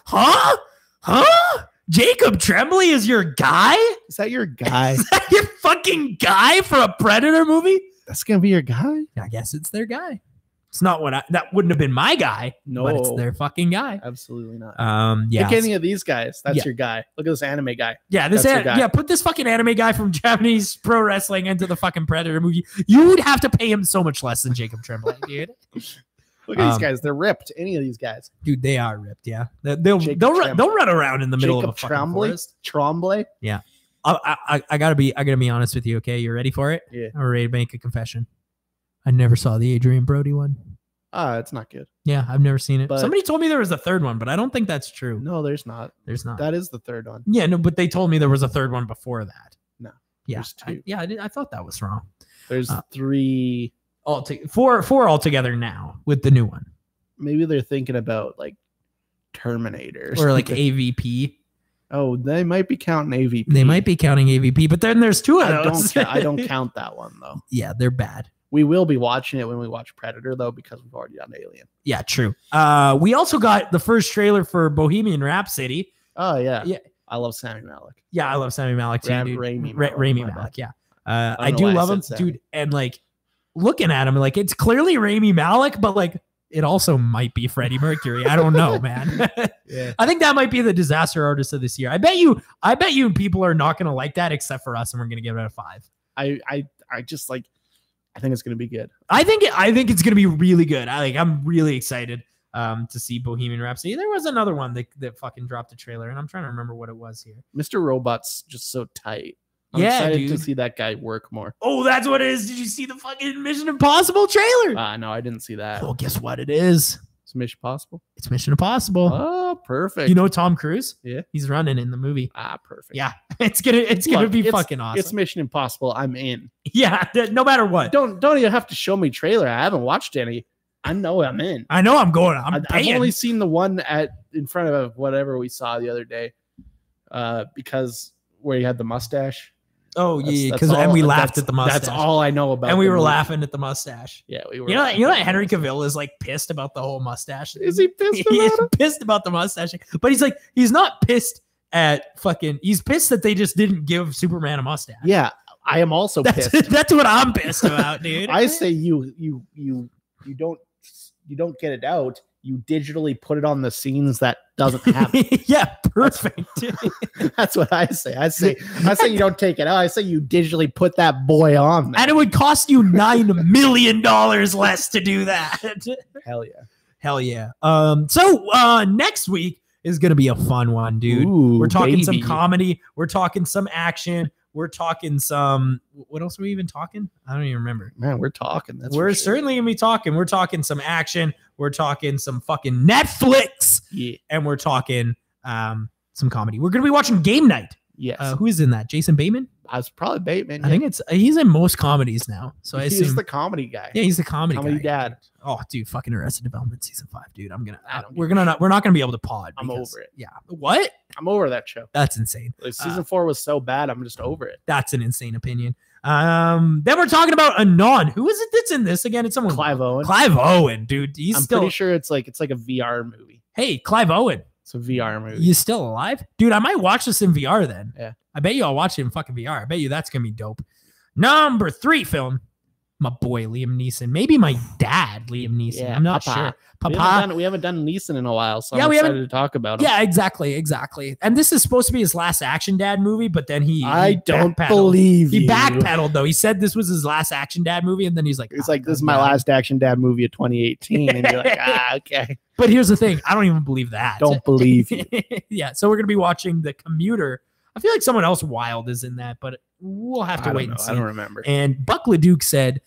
S2: Huh?
S1: Huh? Jacob Tremblay is your guy?
S2: Is that your guy?
S1: Is that your fucking guy for a Predator movie?
S2: That's gonna be your guy?
S1: I guess it's their guy. It's not that wouldn't have been my guy.
S2: No,
S1: but it's their fucking guy.
S2: Absolutely not.
S1: Yeah.
S2: Pick any of these guys. That's your guy. Look at this anime guy.
S1: Yeah,
S2: guy.
S1: Put this fucking anime guy from Japanese pro wrestling into the fucking Predator movie. You would have to pay him so much less than Jacob Tremblay, dude.
S2: Look at these guys. They're ripped. Any of these guys.
S1: Dude, they are ripped, yeah. They'll run around in the middle of a fucking forest.
S2: Tremblay?
S1: Yeah. I gotta be honest with you, okay? You ready for it?
S2: Yeah.
S1: I'm ready to make a confession. I never saw the Adrian Brody one.
S2: It's not good.
S1: Yeah, I've never seen it.
S2: But
S1: somebody told me there was a third one, but I don't think that's true.
S2: No, there's not.
S1: There's not.
S2: That is the third one.
S1: Yeah, no, but they told me there was a third one before that.
S2: No.
S1: Yeah.
S2: There's two.
S1: I thought that was wrong.
S2: There's three.
S1: Four altogether now with the new one.
S2: Maybe they're thinking about like Terminator
S1: or like AVP.
S2: Oh, they might be counting AVP.
S1: They might be counting AVP, but then there's two of those.
S2: I don't count that one though.
S1: Yeah, they're bad.
S2: We will be watching it when we watch Predator though, because we've already done Alien.
S1: Yeah, true. We also got the first trailer for Bohemian Rhapsody.
S2: Oh yeah.
S1: Yeah.
S2: I love Sami Malek.
S1: Yeah, I love Sami Malek too.
S2: Rami
S1: Malek. Yeah. I do love him, dude. And like looking at him, like it's clearly Rami Malek, but like it also might be Freddie Mercury. I don't know, man.
S2: Yeah.
S1: I think that might be the disaster artist of this year. I bet you people are not going to like that except for us, and we're going to give it a 5.
S2: I just like, I think it's going to be good.
S1: I think it's going to be really good. I'm really excited to see Bohemian Rhapsody. There was another one that fucking dropped a trailer, and I'm trying to remember what it was here.
S2: Mr. Robot's just so tight. I'm excited to see that guy work more.
S1: Oh, that's what it is. Did you see the fucking Mission Impossible trailer?
S2: No, I didn't see that.
S1: Well, guess what it is?
S2: It's Mission Impossible.
S1: It's Mission Impossible.
S2: Oh, perfect.
S1: You know Tom Cruise?
S2: Yeah.
S1: He's running in the movie.
S2: Perfect.
S1: Yeah. It's gonna be fucking awesome.
S2: It's Mission Impossible. I'm in.
S1: Yeah, no matter what.
S2: Don't even have to show me trailer. I haven't watched any. I know I'm in.
S1: I know I'm going. I've
S2: only seen the one in front of whatever we saw the other day. Because where he had the mustache.
S1: Oh yeah, because we laughed at the mustache.
S2: That's all I know about.
S1: And we were laughing at the mustache.
S2: Yeah, we were.
S1: You know that Henry Cavill is like pissed about the whole mustache.
S2: Is he pissed?
S1: He is pissed about the mustache, but he's not pissed at fucking. He's pissed that they just didn't give Superman a mustache.
S2: Yeah, I am also pissed.
S1: That's what I'm pissed about, dude.
S2: I say you don't get it out. You digitally put it on the scenes that doesn't happen.
S1: Yeah, perfect.
S2: That's what I say. I say you don't take it out. I say you digitally put that boy on there.
S1: And it would cost you $9 million less to do that. Hell yeah. So next week is gonna be a fun one, dude.
S2: Ooh,
S1: we're talking some comedy. We're talking some action. We're talking some. What else are we even talking? I don't even remember.
S2: Man, we're talking.
S1: We're certainly gonna be talking. We're talking some action. We're talking some fucking Netflix.
S2: Yeah.
S1: And we're talking some comedy. We're gonna be watching Game Night.
S2: Yes.
S1: Who is in that? Jason Bateman?
S2: It's probably Bateman.
S1: I think he's in most comedies now. So I assume
S2: he's the comedy guy.
S1: Yeah, he's the comedy guy.
S2: dad.
S1: Oh, dude, fucking Arrested Development season 5, dude. We're not gonna be able to pod.
S2: I'm over it.
S1: Yeah. What?
S2: I'm over that show.
S1: That's insane.
S2: Season 4 was so bad. I'm just over it.
S1: That's an insane opinion. Then we're talking about Anon. Who is it that's in this again? It's someone.
S2: Clive Owen.
S1: Clive Owen, dude. I'm
S2: pretty sure it's like a VR movie.
S1: Hey, Clive Owen.
S2: It's a VR movie.
S1: You still alive? Dude, I might watch this in VR then.
S2: Yeah.
S1: I bet you I'll watch it in fucking VR. I bet you that's gonna be dope. Number 3 film. My boy Liam Neeson. Maybe my dad, Liam Neeson. Yeah, I'm not sure.
S2: We haven't done Neeson in a while, so
S1: yeah,
S2: I'm excited to talk about him.
S1: Yeah, exactly. And this is supposed to be his last Action Dad movie, but then
S2: I don't believe
S1: he backpedaled though. He said this was his last Action Dad movie, and then he's like,
S2: this is my last Action Dad movie of 2018, and you're like, okay.
S1: But here's the thing, I don't even believe that.
S2: Don't believe you.
S1: Yeah, so we're gonna be watching The Commuter. I feel like someone else wild is in that, but we'll have to wait and see.
S2: I don't remember.
S1: And Buck LeDuc said,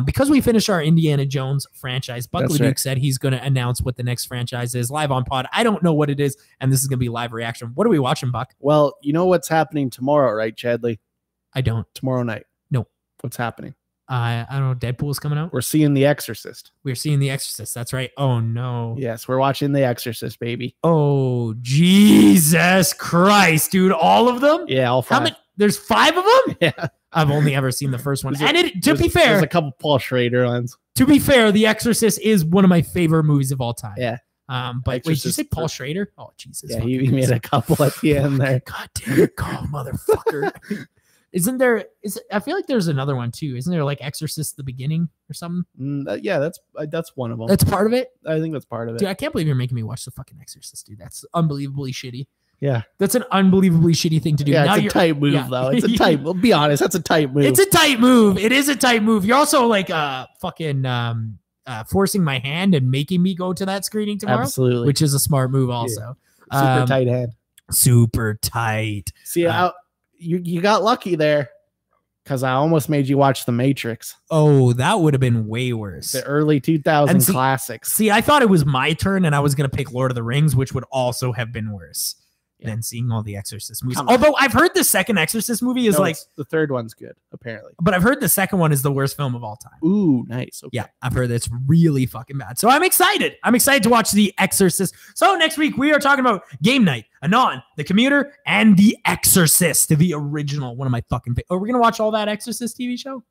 S1: because we finished our Indiana Jones franchise, Buck LeDuc said he's going to announce what the next franchise is live on pod. I don't know what it is, and this is going to be live reaction. What are we watching, Buck?
S2: Well, you know what's happening tomorrow, right, Chadley?
S1: I don't.
S2: Tomorrow night.
S1: No.
S2: What's happening?
S1: I don't know. Deadpool's coming out.
S2: We're seeing The Exorcist.
S1: We're seeing The Exorcist. That's right. Oh, no.
S2: Yes, we're watching The Exorcist, baby.
S1: Oh, Jesus Christ, dude. All of them?
S2: Yeah, all 5.
S1: How many? There's 5 of them?
S2: Yeah.
S1: I've only ever seen the first one. To be fair,
S2: there's a couple Paul Schrader ones.
S1: To be fair, The Exorcist is one of my favorite movies of all time.
S2: Yeah.
S1: But wait, did you say Paul Schrader? Oh, Jesus.
S2: Yeah, he made a couple at the end there.
S1: God damn it, motherfucker. I feel like there's another one too. Isn't there like Exorcist at the beginning or something?
S2: Yeah, that's one of them.
S1: That's part of it?
S2: I think that's part of it.
S1: Dude, I can't believe you're making me watch the fucking Exorcist, dude. That's unbelievably shitty.
S2: Yeah.
S1: That's an unbelievably shitty thing to do.
S2: Yeah, now it's a tight move, though. It's a tight, we'll be honest, that's a tight move.
S1: It's a tight move. It is a tight move. You're also like fucking forcing my hand and making me go to that screening tomorrow.
S2: Absolutely.
S1: Which is a smart move also.
S2: Yeah. Super tight hand.
S1: Super tight.
S2: See, you got lucky there because I almost made you watch The Matrix.
S1: Oh, that would have been way worse.
S2: The early 2000 classics.
S1: See, I thought it was my turn and I was going to pick Lord of the Rings, which would also have been worse than seeing all the Exorcist movies. Although I've heard the second Exorcist movie is
S2: the third one's good, apparently.
S1: But I've heard the second one is the worst film of all time.
S2: Ooh, nice. Okay.
S1: Yeah, I've heard it's really fucking bad. So I'm excited. I'm excited to watch The Exorcist. So next week we are talking about Game Night, Anon, The Commuter, and The Exorcist, the original. One of my fucking. Are we gonna watch all that Exorcist TV show?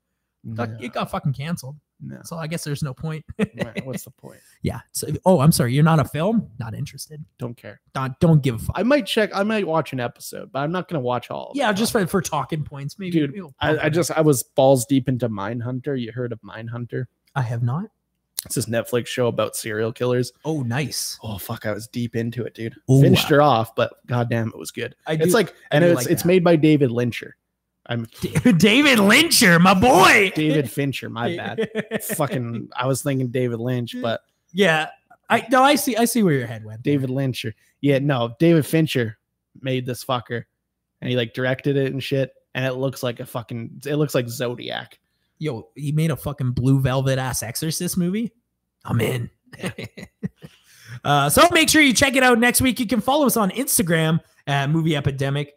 S1: No. It got fucking canceled. No. So I guess there's no point.
S2: What's the point?
S1: Yeah. So, I'm sorry. You're not a film? Not interested.
S2: Don't care.
S1: Don't give a fuck.
S2: I might watch an episode, but I'm not going to watch all of
S1: it. Just for talking points, maybe.
S2: Dude, I was balls deep into Mindhunter. You heard of Mindhunter?
S1: I have not.
S2: It's this Netflix show about serial killers.
S1: Oh, nice.
S2: Oh, fuck. I was deep into it, dude.
S1: Ooh,
S2: Finished her off, but goddamn, it was good. It's made by David Lyncher.
S1: David Lyncher, my boy.
S2: David Fincher, my bad. Fucking, I was thinking David Lynch, but
S1: yeah, I see where your head went.
S2: David Lyncher, yeah, no, David Fincher made this fucker, and he like directed it and shit, and it looks like Zodiac.
S1: Yo, he made a fucking Blue Velvet ass Exorcist movie. I'm in. So make sure you check it out next week. You can follow us on Instagram at Movie Epidemic.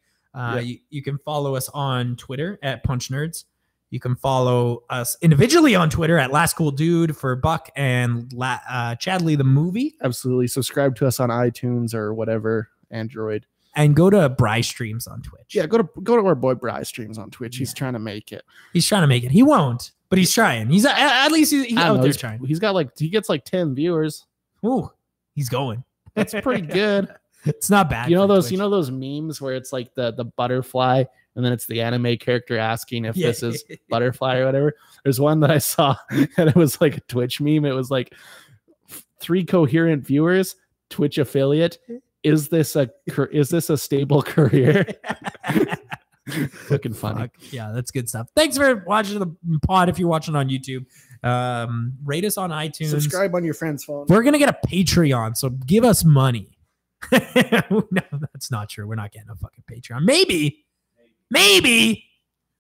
S1: You can follow us on Twitter at Punch Nerds. You can follow us individually on Twitter at Last Cool Dude for Buck and Chadley the Movie.
S2: Absolutely. Subscribe to us on iTunes or whatever, Android.
S1: And go to Bry Streams on Twitch.
S2: Yeah, go to our boy Bry Streams on Twitch. He's trying to make it. He won't, but he's trying. He's at least he's out there trying. He gets like 10 viewers.
S1: Ooh, he's going.
S2: That's pretty good.
S1: It's not bad.
S2: You know those memes where it's like the butterfly and then it's the anime character asking if this is butterfly or whatever. There's one that I saw and it was like a Twitch meme. It was like 3 coherent viewers, Twitch affiliate. Is this a stable career? Fucking funny.
S1: Fuck. Yeah, that's good stuff. Thanks for watching the pod. If you're watching on YouTube, rate us on iTunes.
S2: Subscribe on your friend's phone.
S1: We're gonna get a Patreon, so give us money. No, that's not true. We're not getting a fucking Patreon. Maybe.